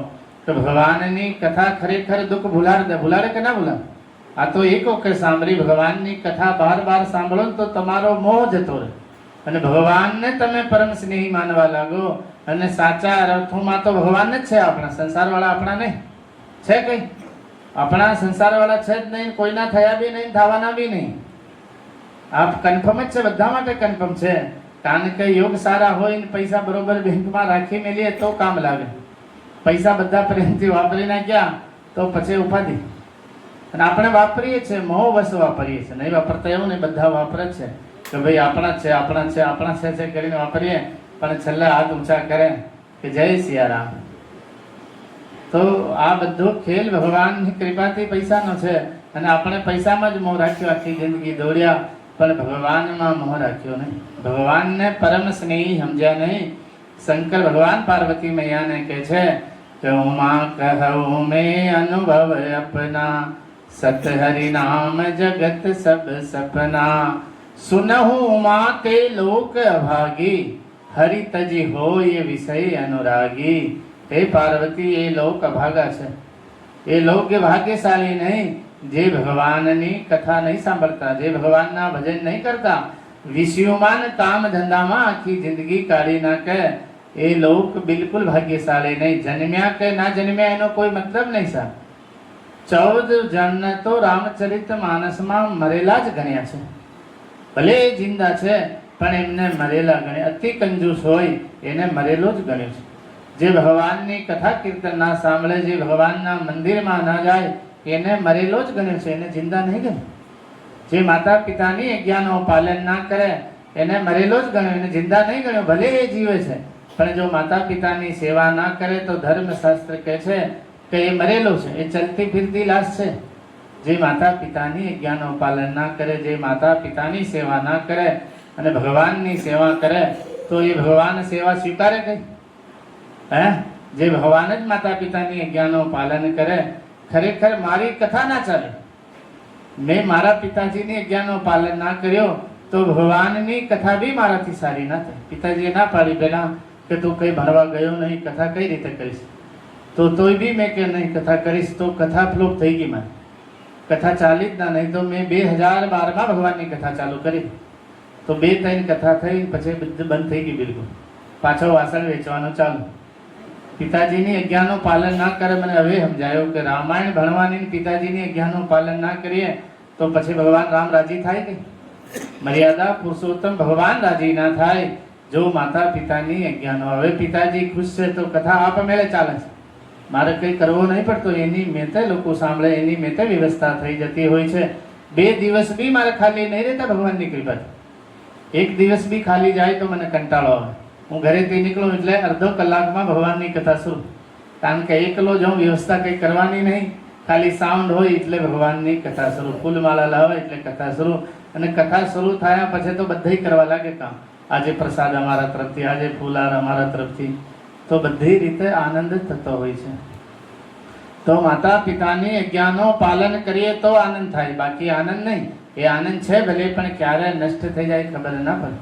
Speaker 1: તો ભગવાનની કથા ખરેખર દુઃખ ભૂલાડે કે ના ભૂલાડે. આ તો એક વખત સાંભળી ભગવાનની કથા બાર બાર સાંભળો તો તમારો મોહ જતો રહે અને ભગવાનને તમે પરમ સ્નેહી માનવા લાગો. અને સાચા અર્થોમાં તો ભગવાન જ છે, આપણા સંસારવાળા આપણા નહીં છે. કઈ આપણા સંસારવાળા છે જ નહીં, કોઈના થયા બી નહીં, થવાના બી નહીં. આપ કન્ફર્મ જ છે, બધા માટે કન્ફર્મ છે. કારણ કે યોગ સારા હોય ને પૈસા બરોબર બેંકમાં રાખી મેલીએ તો કામ લાગે. પૈસા બધા પ્રેમથી વાપરી નાખ્યા તો પછી ઉપાધિ. અને આપણે વાપરીએ છીએ, મોહ વશ વાપરીએ છીએ, નહીં વાપરતા એવું નહીં, બધા વાપરે છે કે ભાઈ આપણા છે આપણા છે આપણા છે કરીને વાપરીએ. પણ છેલ્લે હાથ ઊંચા કરે કે જય સિયારામ. તો આ બધો ખેલ ભગવાનની કૃપાથી પૈસાનો છે. અને આપણે પૈસામાં જ મોહ રાખ્યો, આખી જિંદગી દોડ્યા, પણ ભગવાનમાં મોહ રાખ્યો નહીં. ભગવાનને પરમ સ્નેહી સમજ્યા નહીં. શંકર ભગવાન પાર્વતી મૈયાને કહે છે કે ઉમા કહું મેં અનુભવ અપના, સત હરિ નામ જગત સબ સપના. સુનહું ઉમા તે લોક અભાગી, હરિ તજી હોય વિષય અનુરાગી. હે પાર્વતી, એ લોક અભાગા છે, એ લોક ભાગ્યશાળી નહીં જે ભગવાનની કથા નહીં સાંભળતા, જે ભગવાનના ભજન નહીં કરતા, વિષયોમાં કામ ધંધામાં આખી જિંદગી કાઢી નાખે. એ લોક બિલકુલ ભાગ્યશાળી નહીં. જન્મ્યા કે ના જન્મ્યા એનો કોઈ મતલબ નહીં સાહેબ. 14 જણને તો રામચરિત માનસમાં મરેલા જ ગણ્યા છે. ભલે એ જિંદા છે પણ એમને મરેલા ગણ્યા. અતિ કંજૂસ હોય એને મરેલો જ ગણ્યો છે. જે ભગવાનની કથા કીર્તન ના સાંભળે, જે ભગવાનના મંદિરમાં ના જાય એને મરેલો જ ગણ્યો છે, એને જિંદા નહીં ગણ્યો. જે માતા પિતાની આજ્ઞાનું પાલન ના કરે એને મરેલો જ ગણ્યો, એને જિંદા નહીં ગણ્યો. ભલે એ જીવે છે પણ જો માતા પિતાની સેવા ના કરે તો ધર્મશાસ્ત્ર કહે છે કે એ મરેલો છે, એ ચલતી ફિરતી લાશ છે. જે માતા પિતાની આજ્ઞાનું પાલન ના કરે, જે માતા પિતાની સેવા ના કરે અને ભગવાનની સેવા કરે તો એ ભગવાન સેવા સ્વીકારે કઈ? હે? જે ભગવાન જ માતા પિતાની આજ્ઞાનું પાલન કરે. ખરેખર મારી કથા ના ચાલે, મેં મારા પિતાજીની આજ્ઞાનું પાલન ના કર્યો તો ભગવાનની કથા બી મારાથી સારી ના થાય. પિતાજીએ ના પાડી પેલા કે તું કઈ ભણવા ગયો નહીં, કથા કઈ રીતે કરીશ? તોય બી મેં કે નહીં કથા કરીશ, તો કથા ફ્લોપ થઈ ગઈ મારી, કથા ચાલી જ ના. નહીં તો મેં 2012માં ભગવાનની કથા ચાલુ કરી, તો 2-3 કથા થઈ પછી બંધ થઈ ગઈ બિલકુલ. પાછો વાસણ વેચવાનું ચાલુ. પિતાજીની આજ્ઞાનું પાલન ના કરે. મને હવે સમજાયું કે રામાયણ ભણવાની પિતાજીની આજ્ઞાનું પાલન ના કરીએ તો પછી ભગવાન રામ રાજી થાય કે? મર્યાદા પુરુષોત્તમ ભગવાન રાજી ના થાય જો માતા પિતાની આજ્ઞાનો. હવે પિતાજી ખુશ છે તો કથા આપમેળે ચાલે છે, મારે કંઈ કરવો નહીં પડતો. એની મેતે લોકો સાંભળે, એની મેતે વ્યવસ્થા થઈ જતી હોય છે. 2 દિવસ બી મારે ખાલી નહીં રહેતા ભગવાનની કૃપાથી. 1 દિવસ બી ખાલી જાય તો મને કંટાળો આવે. હું ઘરેથી નીકળું એટલે અડધો કલાકમાં ભગવાનની કથા શરૂ. કારણ કે એકલો જો વ્યવસ્થા કંઈ કરવાની નહીં, ખાલી સાઉન્ડ હોય એટલે ભગવાનની કથા શરૂ. ફૂલમાળા લાવે એટલે કથા શરૂ. અને કથા શરૂ થયા પછી તો બધાય કરવા લાગે કામ. આજે પ્રસાદ અમારા તરફથી, આજે ફૂલહાર અમારા તરફથી, તો બધી રીતે આનંદ થતો હોય છે. તો માતા પિતાની આજ્ઞાનું પાલન કરીએ તો આનંદ થાય, બાકી આનંદ નહીં. એ આનંદ છે ભલે પણ ક્યારે નષ્ટ થઈ જાય ખબર ના પડે.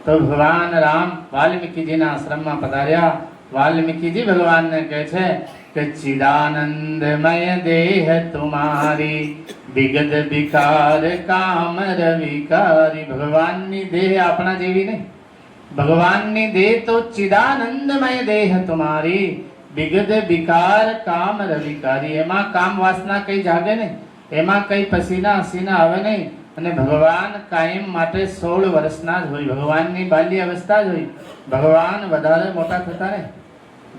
Speaker 1: તો ભગવાન રામ વાલ્મીકીજીના આશ્રમમાં પધાર્યા. વાલ્મીકીજી ભગવાનને કહે છે કે ચિદાનંદમય દેહ તુમારી વિગત વિકાર કામ રવિકારી. ભગવાનની દેહ આપણા જેવી નહીં. ભગવાનની દેહ તો ચિદાનંદમય દેહ તુમારી વિગત વિકાર કામ રવિકારી. એમાં કામ વાસના કઈ જાગે નહીં, એમાં કઈ પસીના હસીના આવે નહીં. અને ભગવાન કાયમ માટે 16 વર્ષના જ હોય. ભગવાનની બાલ્ય અવસ્થા જ હોય. ભગવાન વધારે મોટા થતા નહીં.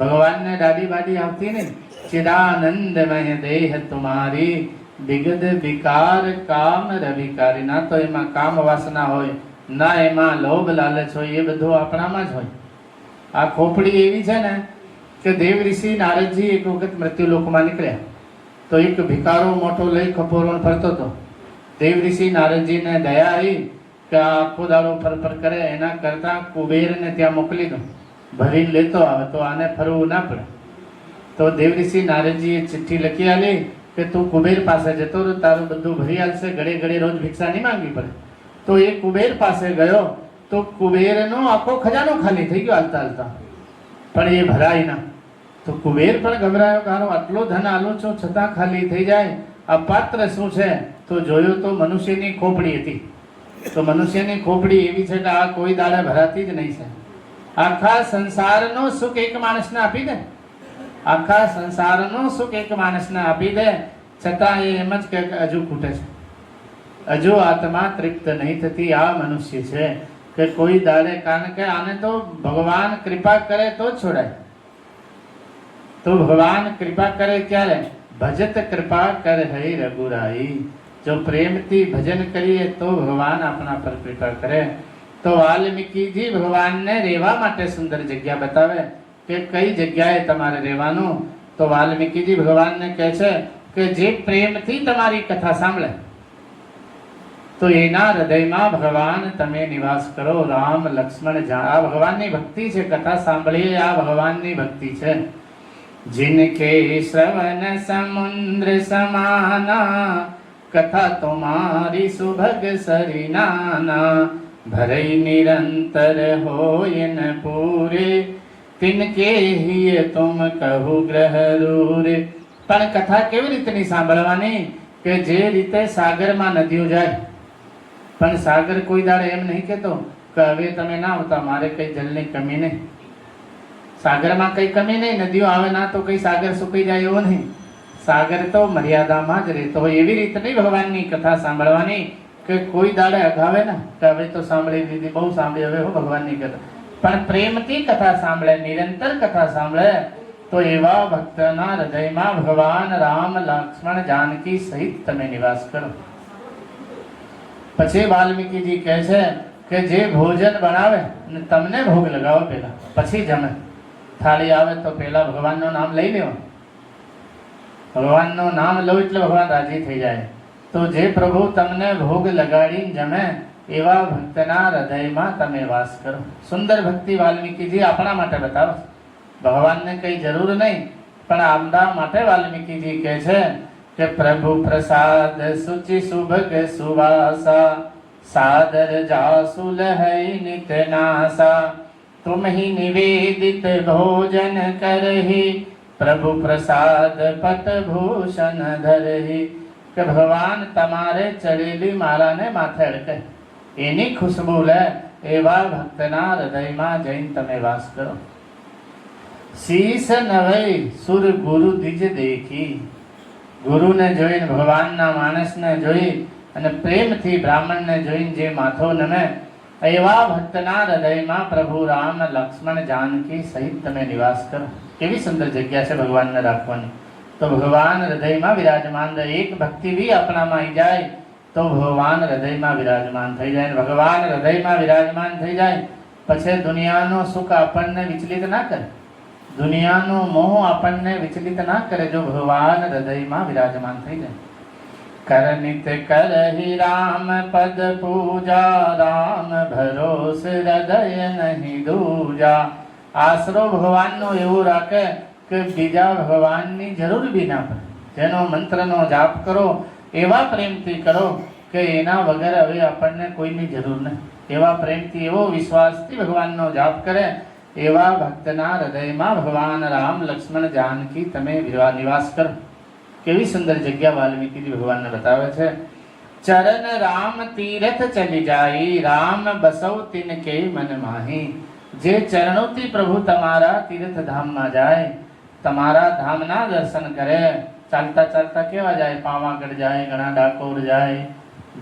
Speaker 1: ભગવાનને દાદી બાડી આવતી નહીં. ચિદાનંદમય દેહ તુમારી વિગત વિકાર કામ રવિકારી. ના તો એમાં કામ વાસના હોય, ના એમાં લોભ લાલચ હોય. એ બધું આપણામાં જ હોય. આ ખોપડી એવી છે ને કે દેવ ઋષિ નારદજી એક વખત મૃત્યુલોકમાં નીકળ્યા તો એક ભિકારો મોટો લઈ ખપોરો ફરતો હતો. દેવ ઋષિ નારદજીને દયા આવી કે આ આખો દાડો ફર કરે, એના કરતા કુબેરને ત્યાં મોકલી દો, ભરીને લેતો આવે તો આને ફરવું ના પડે. તો દેવ ઋષિ નારદજીએ ચિઠ્ઠી લખી આલી કે તું કુબેર પાસે જતો રહો, તારું બધું ભરી આલશે, ઘડે ઘડે રોજ ભિક્ષા નહીં માંગવી પડે. તો એ કુબેર પાસે ગયો તો કુબેરનો આખો ખજાનો ખાલી થઈ ગયો હાલતા હાલતા, પણ એ ભરાય ના. તો કુબેર પણ ગભરાયો, કારો આટલો ધન આલો છો છતાં ખાલી થઈ જાય, આ પાત્ર શું છે? તો જોયું તો મનુષ્યની ખોપડી હતી. તો મનુષ્યની ખોપડી એવી છે કે આ કોઈ દાડે ભરાતી જ નહીં છે. આખા સંસારનો સુખ એક માણસને આપી દે, આખા સંસારનો સુખ એક માણસને આપી દે, છતાં એ એમ જ કે હજુ ખૂટે છે, હજુ આત્મા તૃપ્ત નહીં થતી. આ મનુષ્ય છે કે કોઈ દાડે, કારણ કે આને તો ભગવાન કૃપા કરે તો જ છોડાય. તો ભગવાન કૃપા કરે ક્યારે? ભજત કૃપા કર હરિ રઘુરાઈ. જો પ્રેમથી ભજન કરીએ તો ભગવાન આપણા પર કૃપા કરે. તો વાલ્મીકીજી ભગવાનને રહેવા માટે સુંદર જગ્યા બતાવે કે કઈ જગ્યાએ તમારે રહેવાનું. તો વાલ્મીકીજી ભગવાનને કહે છે કે જે પ્રેમથી તમારી કથા સાંભળે તો એના હૃદયમાં ભગવાન તમે નિવાસ કરો. રામ લક્ષ્મણ જાણ, આ ભગવાનની ભક્તિ છે. કથા સાંભળીએ, આ ભગવાનની ભક્તિ છે. जिनके श्रवण समुद्र समाना कथा तुम्हारी सुभग सरिनाना भरई निरंतर होयन पूरे तिनके ही तुम कहु ग्रह रूरे. પણ કથા કેવી રીતની સાંભળવાની કે જે રીતે સાગરમાં નદીઓ જાય, પણ સાગર કોઈ દાડે એમ નહીં કહેતો કે હવે તમે ના આવતા, મારે કઈ જલની કમી નહીં. સાગરમાં કઈ કમી નહીં, નદીઓ આવે ના તો કઈ સાગર સુકાઈ જાય એવો નહીં. સાગર તો મર્યાદામાં જ રહેતો હોય. એવી રીતે નહીં ભગવાનની કથા સાંભળવાની કે કોઈ દાડે અગાવે ને કે હવે તો સાંભળી દીધી, બહુ સાંભળી, હવે હું ભગવાનની કથા. પણ પ્રેમથી કથા સાંભળે, નિરંતર કથા સાંભળે તો એવા ભક્તના હૃદયમાં ભગવાન રામ લક્ષ્મણ જાનકી સહિત તમે નિવાસ કરો. પછી વાલ્મીકીજી કહે છે કે જે ભોજન બનાવે અને તમને ભોગ લગાવો પેલા, પછી જમે. થાળી આવે તો પેલા ભગવાનનું નામ લઈ લેવા. ભગવાનનું નામ લો એટલે ભગવાન રાજી થઈ જાય. તો જે પ્રભુ તમને ભોગ લગાડીને જમે એવા ભક્તના હૃદયમાં તમે વાસ કરો. સુંદર ભક્તિ વાલ્મીકીજી આપણા માટે બતાવો. ભગવાનને કઈ જરૂર નહીં, પણ આપણા માટે વાલ્મીકીજી કહે છે કે પ્રભુ પ્રસાદ સુચિ સુભગ સુવાસા સાદર જાસુ લહઈ નિત નાસા तुम ही निवेदित भोजन करहि प्रभु प्रसाद पट भूषण धरहि. કે ભગવાન તમારે ચડેલી માળાને માથે અડકે એની ખુશ્બુ લે એવા ભક્તના હૃદયમાં જઈને તમે વાસ કરો. શીશ નવઈ સુર ગુરુ દિજ દેખી. ગુરુને જોઈને, ભગવાનના માણસને જોઈ અને પ્રેમથી બ્રાહ્મણને જોઈને જે માથો નમે એવા ભક્તના હૃદયમાં પ્રભુ રામ લક્ષ્મણ જાનકી સહિત તમે નિવાસ કરો. કેવી સુંદર જગ્યા છે ભગવાનને રાખવાની. તો ભગવાન હૃદયમાં વિરાજમાન રહે. એક ભક્તિ બી આપણામાં આવી જાય તો ભગવાન હૃદયમાં વિરાજમાન થઈ જાય. ભગવાન હૃદયમાં વિરાજમાન થઈ જાય પછી દુનિયાનો સુખ આપણને વિચલિત ના કરે, દુનિયાનો મોહ આપણને વિચલિત ના કરે જો ભગવાન હૃદયમાં વિરાજમાન થઈ જાય. करनित करहि राम पद पूजा राम भरोस हृदय नहीं दूजा. આશરો ભગવાનનો એવો રાખે કે બીજા ભગવાનની જરૂર બી ના પડે. જેનો મંત્રનો જાપ કરો એવા પ્રેમથી કરો કે એના વગર હવે આપણને કોઈની જરૂર નહીં. એવા પ્રેમથી, એવો વિશ્વાસથી ભગવાનનો જાપ કરે એવા ભક્તના હૃદયમાં ભગવાન રામ લક્ષ્મણ જાનકી તમે નિવાસ કરો. કેવી સુંદર જગ્યા વાલ્મીકીજી ભગવાનને બતાવે છે. ચરણ રામ તીર્થ ચલી જાય, રામ બસવ તિનકે મન માહી. જે ચરણોથી પ્રભુ તમારા તીર્થ ધામમાં જાય, તમારા ધામના દર્શન કરે, ચાલતા ચાલતા કેવા જાય, પાવાગઢ જાય, ઘણા ડાકોર જાય,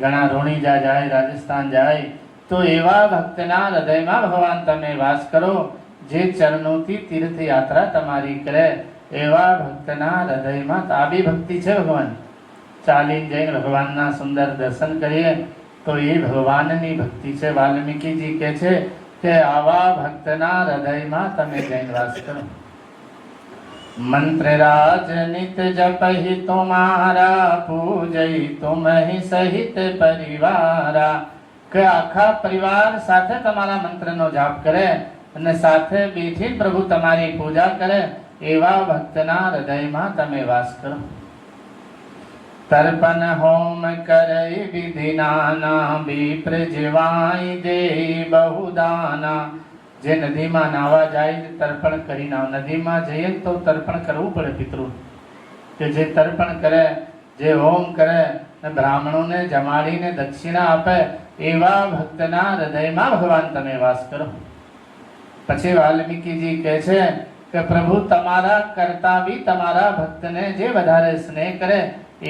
Speaker 1: ઘણા રોણીજા જાય, રાજસ્થાન જાય, તો એવા ભક્તના હૃદયમાં ભગવાન તમે વાસ કરો. જે ચરણોથી તીર્થ યાત્રા તમારી કરે, એવા ભક્તના હૃદયમાં આ બી ભક્તિ છે. ભગવાન ચાલીને જઈને ભગવાનના સુંદર દર્શન કરીએ તો એ ભગવાનની ભક્તિ છે. વાલ્મીકીજી કહે છે કે આવા ભક્તના હૃદયમાં તમે જઈને વાસ કરો. મંત્ર રાજ નિત જપહિ તુમારા, પૂજઈ તુમહિ સહિત પરિવારા. કે આખા પરિવાર સાથે તમારા મંત્રનો જાપ કરે અને સાથે બેઠી પ્રભુ તમારી પૂજા કરે, એવા ભક્તના હૃદયમાં તમે વાસ કરો. તર્પણ હોમ કરે વિધિ નાના, વિપ્ર જીવાય દે બહુદાના. જે નદીમાં નાવા જાય તર્પણ કરી નાવ. નદીમાં જઈએ તો તર્પણ કરવું પડે પિતૃ. કે જે તર્પણ કરે, જે હોમ કરે ને બ્રાહ્મણોને જમાડીને દક્ષિણા આપે, એવા ભક્તના હૃદયમાં ભગવાન તમે વાસ કરો. પછી વાલ્મીકીજી કહે છે કે પ્રભુ તમારા કરતા બી તમારા ભક્તને જે વધારે સ્નેહ કરે,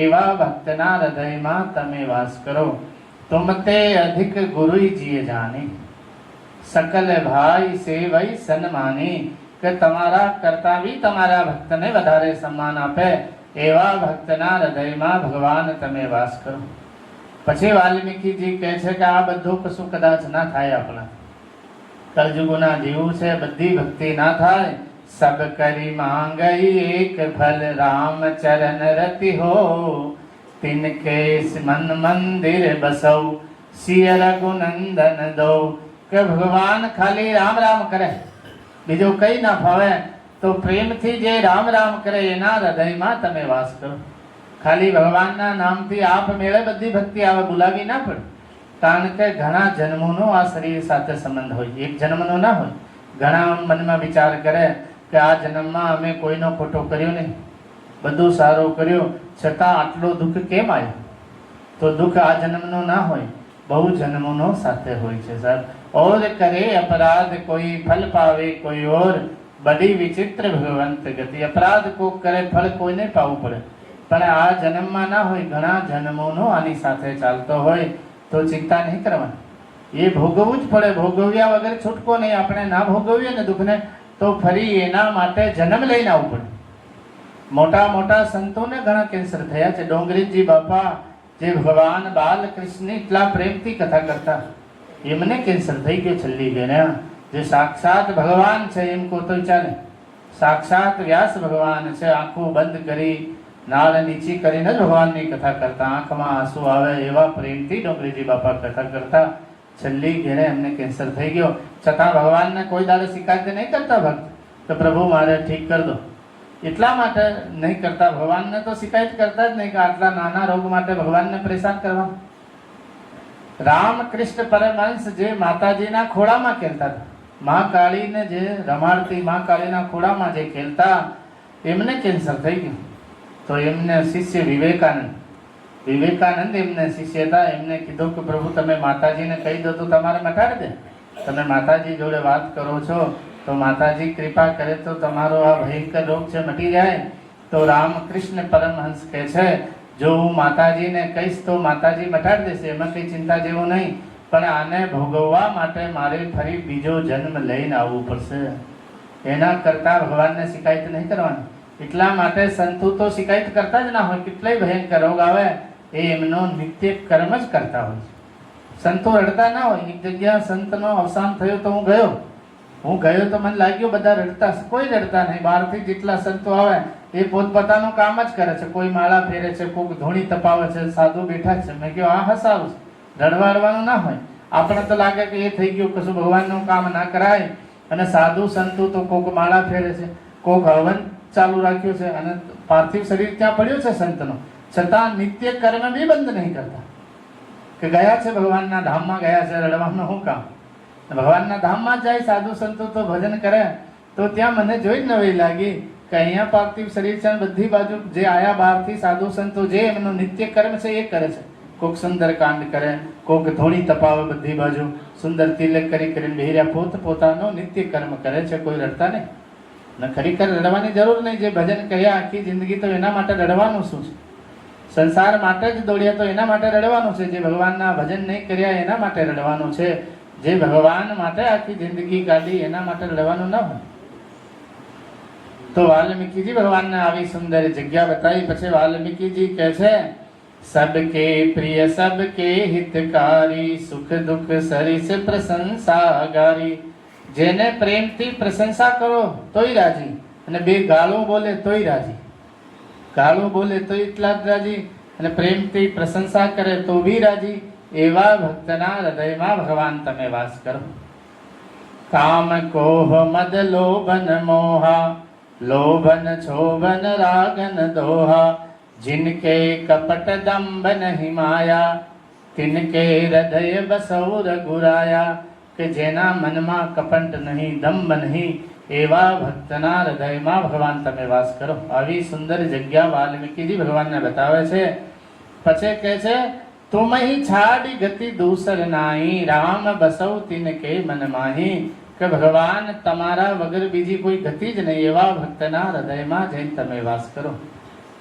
Speaker 1: એવા ભક્તના હૃદયમાં તમે વાસ કરો. તુમતે અધિક ગુરુજીએ જાની, સકલ ભાઈ સેવઈ સન્માની. કે તમારા કરતા બી તમારા ભક્તને વધારે સન્માન આપે, એવા ભક્તના હૃદયમાં ભગવાન તમે વાસ કરો. પછી વાલ્મીકીજી કહે છે કે આ બધું કશું કદાચ ના થાય. આપણા કલયુગના જીવું છે, બધી ભક્તિ ના થાય. સબ કરી માંગઈ એક ફલ, રામ ચરણ રતિ હો, તિનકે મન મંદિર બસવ, સિય રઘુનંદન દો. કે ભગવાન ખાલી રામ રામ કરે, બીજું કઈ ના ફાવે, તો પ્રેમથી જે રામ રામ કરે એના હૃદયમાં તમે વાસ કરો. ખાલી ભગવાનના નામથી આપ મેળે બધી ભક્તિ આવે, બોલાવી ના પડે. કારણ કે ઘણા જન્મોનો આ શરીર સાથે સંબંધ હોય, એક જન્મનો ના હોય. ઘણા મનમાં વિચાર કરે કે આ જન્મમાં અમે કોઈનો ખોટો કર્યો નહીં, બધું સારું કર્યું, છતાં આટલો દુઃખ કેમ આવ્યો? તો દુઃખ આ જન્મનો ના હોય, બહુ જન્મોનો સાથે હોય છે સાહેબ. और करे अपराध कोई फल पावे कोई और, बड़ी विचित्र भगवंत गति. अपराध को करे फल કોઈને પાવું પડે, પણ આ જન્મમાં ના હોય, ઘણા જન્મોનો આની સાથે ચાલતો હોય, તો ચિંતા નહીં કરવાની. એ ભોગવવું જ પડે, ભોગવ્યા વગર છૂટકો નહીં. આપણે ના ભોગવીએ ને દુઃખને, તો ફરી એના માટે જન્મ લઈને આવવું પડે. મોટા મોટા સંતોને ઘણા કેન્સર થયા છે. ડોંગરીજી બાપા જે ભગવાન બાલકૃષ્ણ એટલા પ્રેમથી કથા કરતા, એમને કેન્સર થઈ ગયો છેલ્લી ગઈને. જે સાક્ષાત ભગવાન છે એમ કહો તો ચાલે. સાક્ષાત વ્યાસ ભગવાન છે. આંખો બંધ કરી, નાળ નીચી કરીને જ ભગવાનની કથા કરતા. આંખમાં આંસુ આવે એવા પ્રેમથી ડોંગરીજી બાપા કથા કરતા. છેલ્લી ઘેરે એમને કેન્સર થઈ ગયો, છતાં ભગવાનને કોઈ દાડે શિકાયત નહીં કરતા ભક્ત કે પ્રભુ મારે ઠીક કરી દો. એટલા માટે નહીં કરતા, ભગવાનને તો શિકાયત કરતા જ નહીં કે આટલા નાના રોગ માટે ભગવાનને પરેશાન કરવા. રામકૃષ્ણ પરમહંસ જે માતાજીના ખોળામાં ખેલતા હતા, મા કાળીને જે રમાડતી, મા કાળીના ખોળામાં જે ખેલતા, એમને કેન્સર થઈ ગયું. તો એમને શિષ્ય વિવેકાનંદ એમને શિષ્ય હતા. એમને કીધું કે પ્રભુ તમે માતાજીને કહી દો તો તમારે મટાડી દે. તમે માતાજી જોડે વાત કરો છો તો માતાજી કૃપા કરે તો તમારો આ ભયંકર રોગ છે મટી જાય. તો રામકૃષ્ણ પરમહંસ કહે છે જો હું માતાજીને કહીશ તો માતાજી મટાડી દેશે, એમાં કંઈ ચિંતા જેવું નહીં. પણ આને ભોગવવા માટે મારે ફરી બીજો જન્મ લઈને આવવું પડશે. એના કરતાં ભગવાનને શિકાયત નહીં કરવાની. એટલા માટે સંતો તો શિકાયત કરતા જ ના હોય. કેટલાય ભયંકર રોગ આવે એ એમનો નિત્ય કર્મ જ કરતા હોય. સંતો રડતા ના હોય. એક જગ્યા સંતનો અવસાન થયું તો હું ગયો તો મને લાગ્યું બધા રડતા, કોઈ રડતા નહીં. બહારથી જેટલા સંતો આવે એ પોતપોતાનું કામ જ કરે છે. કોઈ માળા ફેરે છે, કોઈ ધૂણી તપાવે છે, સાધુ બેઠા છે. મેં કહ્યું આ હસાવું છે, રડવાડવાનું ના હોય. આપણે તો લાગે કે એ થઈ ગયું, કશું ભગવાનનું કામ ના કરાય. અને સાધુ સંતો તો કોક માળા ફેરે છે, કોક હવન ચાલુ રાખ્યું છે, અને પાર્થિવ શરીર ત્યાં પડ્યું છે સંતનો, છતાં નિત્ય કર્મ બી બંધ નહીં કરતા. કે ગયા છે ભગવાનના ધામમાં ગયા છે, રડવાનું શું કામ? ભગવાનના ધામમાં જાય સાધુ સંતો તો ભજન કરે તો ત્યાં મને જોઈ નવાઈ લાગી કે અહીંયા પાર્થિવ શરીર છે, બધી બાજુ જે આયા બહારથી સાધુ સંતો જે એમનું નિત્ય કર્મ છે એ કરે છે. કોક સુંદર કાંડ કરે, કોક ધોળી તપાવે, બધી બાજુ સુંદર તિલક કરી કરીને બેહર્યા પોત પોતાનો નિત્ય કર્મ કરે છે. કોઈ રડતા નહીં ને ખરેખર રડવાની જરૂર નહીં. જે ભજન કર્યા આખી જિંદગી તો એના માટે રડવાનું શું છે? સંસાર માટે જ દોડ્યા તો એના માટે રડવાનું છે. જે ભગવાનના ભજન નહીં કર્યા એના માટે રડવાનું છે. જે ભગવાન માટે આખી જિંદગી કાઢી એના માટે રડવાનું ન હોય. તો વાલ્મીકીજી ભગવાનને આવી સુંદર જગ્યા બતાવી. પછી વાલ્મીકીજી કહે છે, સબકે પ્રિય સબકે હિતકારી, સુખ દુઃખ સરિસ પ્રશંસાગારી. જેને પ્રેમથી પ્રશંસા કરો તોય રાજી, અને બે ગાળો બોલે તોય રાજી. ગાળો બોલે તો એટલા જ રાજી, અને પ્રેમથી પ્રશંસા કરે તો બી રાજી. એવા ભક્તના હૃદયમાં ભગવાન તમે વાસ કરો. કામ કોહ મદ લોભન મોહા, લોભન છોભન રાગન દોહા. जिनके कपट दम्भ नहीं माया, तिनके हृदय बसौ रघुराया. કે જેના મનમાં કપટ નહીં, દંભ નહીં, એવા ભક્તના હૃદયમાં ભગવાન તમે વાસ કરો. આવી સુંદર જગ્યા વાલ્મીકીજી ભગવાનને બતાવે છે. પછી કહે છે, તુમ હી છાડી ગતિ દૂસર નાહી, રામ બસૌ તિનકે મન માહી. કે ભગવાન તમારા વગર બીજી કોઈ ગતિ જ નહીં, એવા ભક્તના હૃદયમાં જઈને તમે વાસ કરો.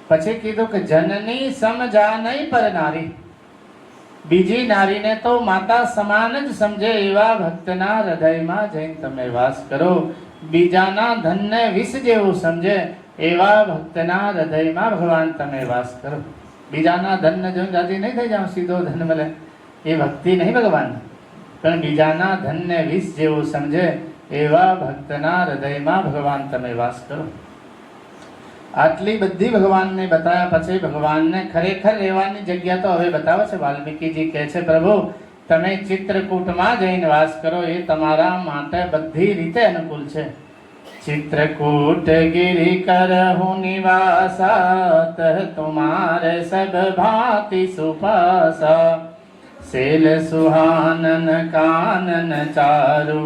Speaker 1: પછી કીધું કે જનની સમજા નહીં પર નારી, બીજી નારીને તો માતા સમાન જ સમજે, એવા ભક્તના હૃદયમાં જઈને તમે વાસ કરો. બીજાના ધનને વિષ જેવું સમજે, એવા ભક્તના હૃદયમાં ભગવાન તમે વાસ કરો. બીજાના ધનને જોઈને રાજી નહીં થઈ જાવ, સીધો ધન મળે, એ ભક્તિ નહીં ભગવાન. પણ બીજાના ધનને વિષ જેવું સમજે, એવા ભક્તના હૃદયમાં ભગવાન તમે વાસ કરો. આટલી બધી ભગવાનને બતાવ્યા પછી ભગવાનને ખરેખર રહેવાની જગ્યા તો હવે બતાવે છે. વાલ્મીકીજી કહે છે, પ્રભુ તમે ચિત્રકૂટમાં જઈને વાસ કરો, એ તમારા માટે બધી રીતે અનુકૂળ છે. ચિત્રકૂટ ગિરી કરહું નિવાસા, તહ તુમારે સબ ભાંતિ સુપાસા. શેલ સુહાનન કાનન ચારુ,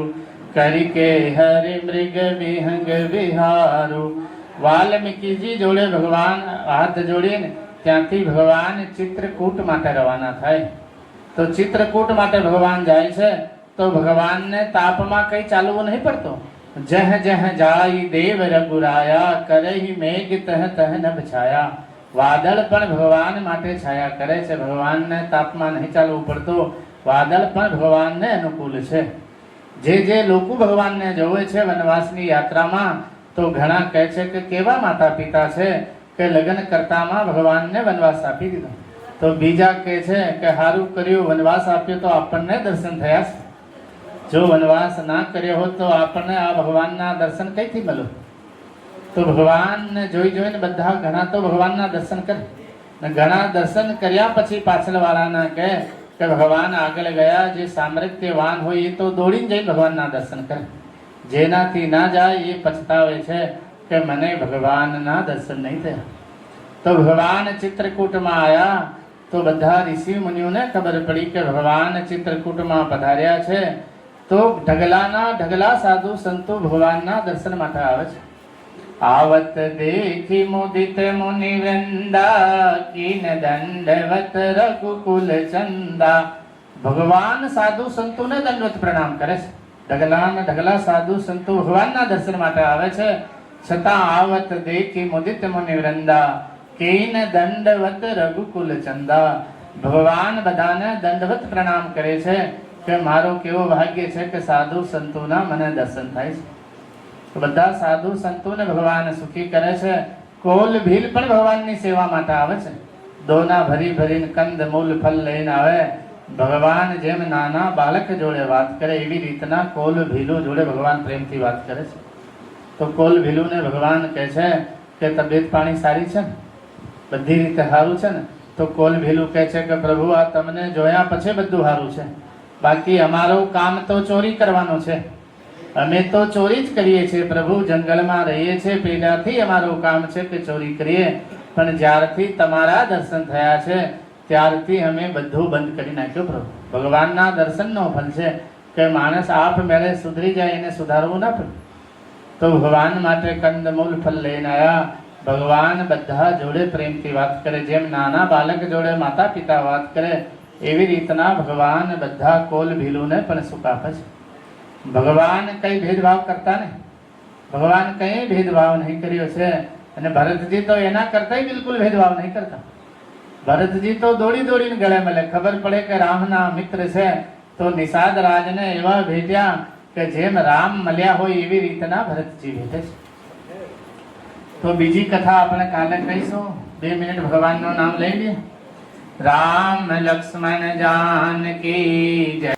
Speaker 1: કરકે હરિ મૃગ વિહંગ વિહારું. વાલ્મીકીજી જોડે ભગવાન હાથ જોડીને ત્યાંથી ભગવાન ચિત્રકૂટ માટે રવાના થાય. તો ચિત્રકૂટ માટે ભગવાન જાય છે તો ભગવાનને તાપમાં કઈ ચાલવું નહીં પડતું. જહ જહ જાય દેવ રઘુરાયા, કરહી મેઘ તહ તહ નભ છાયા. વાદળ પણ ભગવાન માટે છાયા કરે છે. ભગવાનને તાપમાં નહીં ચાલવું પડતું. વાદળ પણ ભગવાનને અનુકૂળ છે. જે લોકો ભગવાનને જોવે છે વનવાસની યાત્રામાં, તો ઘણા કહે છે કે કેવા માતા પિતા છે કે લગ્ન કરતામાં ભગવાનને વનવાસ આપી દીધો. તો બીજા કહે છે કે સારું કર્યું વનવાસ આપ્યો તો આપણને દર્શન થયા છે. જો વનવાસ ના કર્યો હોત તો આપણને આ ભગવાનના દર્શન કઈથી મળ્યું? તો ભગવાનને જોઈ જોઈને બધા ઘણા તો ભગવાનના દર્શન કરે, ઘણા દર્શન કર્યા પછી પાછળ વાળાના કહે કે ભગવાન આગળ ગયા. જે સામર્થ્યવાન હોય એ તો દોડીને જઈને ભગવાનના દર્શન કરે. જેનાથી ના જાય એ પછતાવે છે કે મને ભગવાનના દર્શન નહીં થયા. તો ભગવાન ચિત્રકૂટમાં આવ્યા તો બધા ઋષિ મુનિઓને ખબર પડી કે ભગવાન ચિત્રકૂટમાં પધાર્યા છે. તો ઢગલાના ઢગલા સાધુ સંતો ભગવાનના દર્શન માટે આવે છે. આવત દેખી મુદિત મુનિ વૃંદા, કીન દંડવત રઘુકુલ ચંદા. ભગવાન સાધુ સંતોને દંડવત પ્રણામ કરે છે. ઢગલાના ઢગલા સાધુ સંતો ભગવાનના દર્શન માટે આવે છે. છતાં આવત દેખી મુદિત મુનિ વૃંદા, કીન દંડવત રઘુકુલ ચંદા. ભગવાન બધાને દંડવત પ્રણામ કરે છે કે મારો કેવો ભાગ્ય છે કે સાધુ સંતોના મને દર્શન થાય છે. બધા સાધુ સંતોને ભગવાન સુખી કરે છે. કોલ ભીલ પણ ભગવાનની સેવા માટે આવે છે. દોના ભરી ભરીને કંદ મૂલ ફલ લઈને આવે. ભગવાન જેમ નાના બાળક જોડે વાત કરે એવી રીતના કોલ ભીલું જોડે ભગવાન પ્રેમથી વાત કરે છે. તો કોલ ભીલુને ભગવાન કહે છે કે તબિયત પાણી સારી છે ને, બધી રીતે સારું છે ને? તો કોલ ભીલું કહે છે કે પ્રભુ આ તમને જોયા પછી બધું સારું છે, બાકી અમારું કામ તો ચોરી કરવાનું છે. અમે તો ચોરી જ કરીએ છીએ પ્રભુ, જંગલમાં રહીએ છીએ પહેલાથી અમારું કામ છે કે ચોરી કરીએ. પણ જ્યારથી તમારા દર્શન થયા છે ત્યારથી અમે બધું બંધ કરી નાખ્યું પ્રભુ. ભગવાનના દર્શનનો ફલ છે. કે માણસ આપ મેળે સુધરી જાય એને સુધારવું ના પડે. તો ભગવાન માટે કંદમૂળ ફળ લઈને આવ્યા. ભગવાન બધા જોડે પ્રેમથી વાત કરે. જેમ નાના બાળક જોડે માતા પિતા વાત કરે એવી રીતના ભગવાન બધા કોલ ભીલુને પણ સુખ આપે છે. ભગવાન કઈ ભેદભાવ કરતા નહીં. ભગવાન કઈ ભેદભાવ નહીં કર્યો છે. અને ભરતજી તો એના કરતા બિલકુલ ભેદભાવ નહીં કરતા. ભરતજી તો દોડી દોડીને ગળે મળે. ખબર પડે કે રામના મિત્ર છે તો નિષાદ રાજને એવા ભેટ્યા કે જેમ રામ મળ્યા હોય એવી રીતના ભરતજી ભેટે છે. તો બીજી કથા આપણે કાલે કહીશું. 2 મિનિટ ભગવાનનું નામ લઈ લઈએ. રામ લક્ષ્મણ જાનકી જય.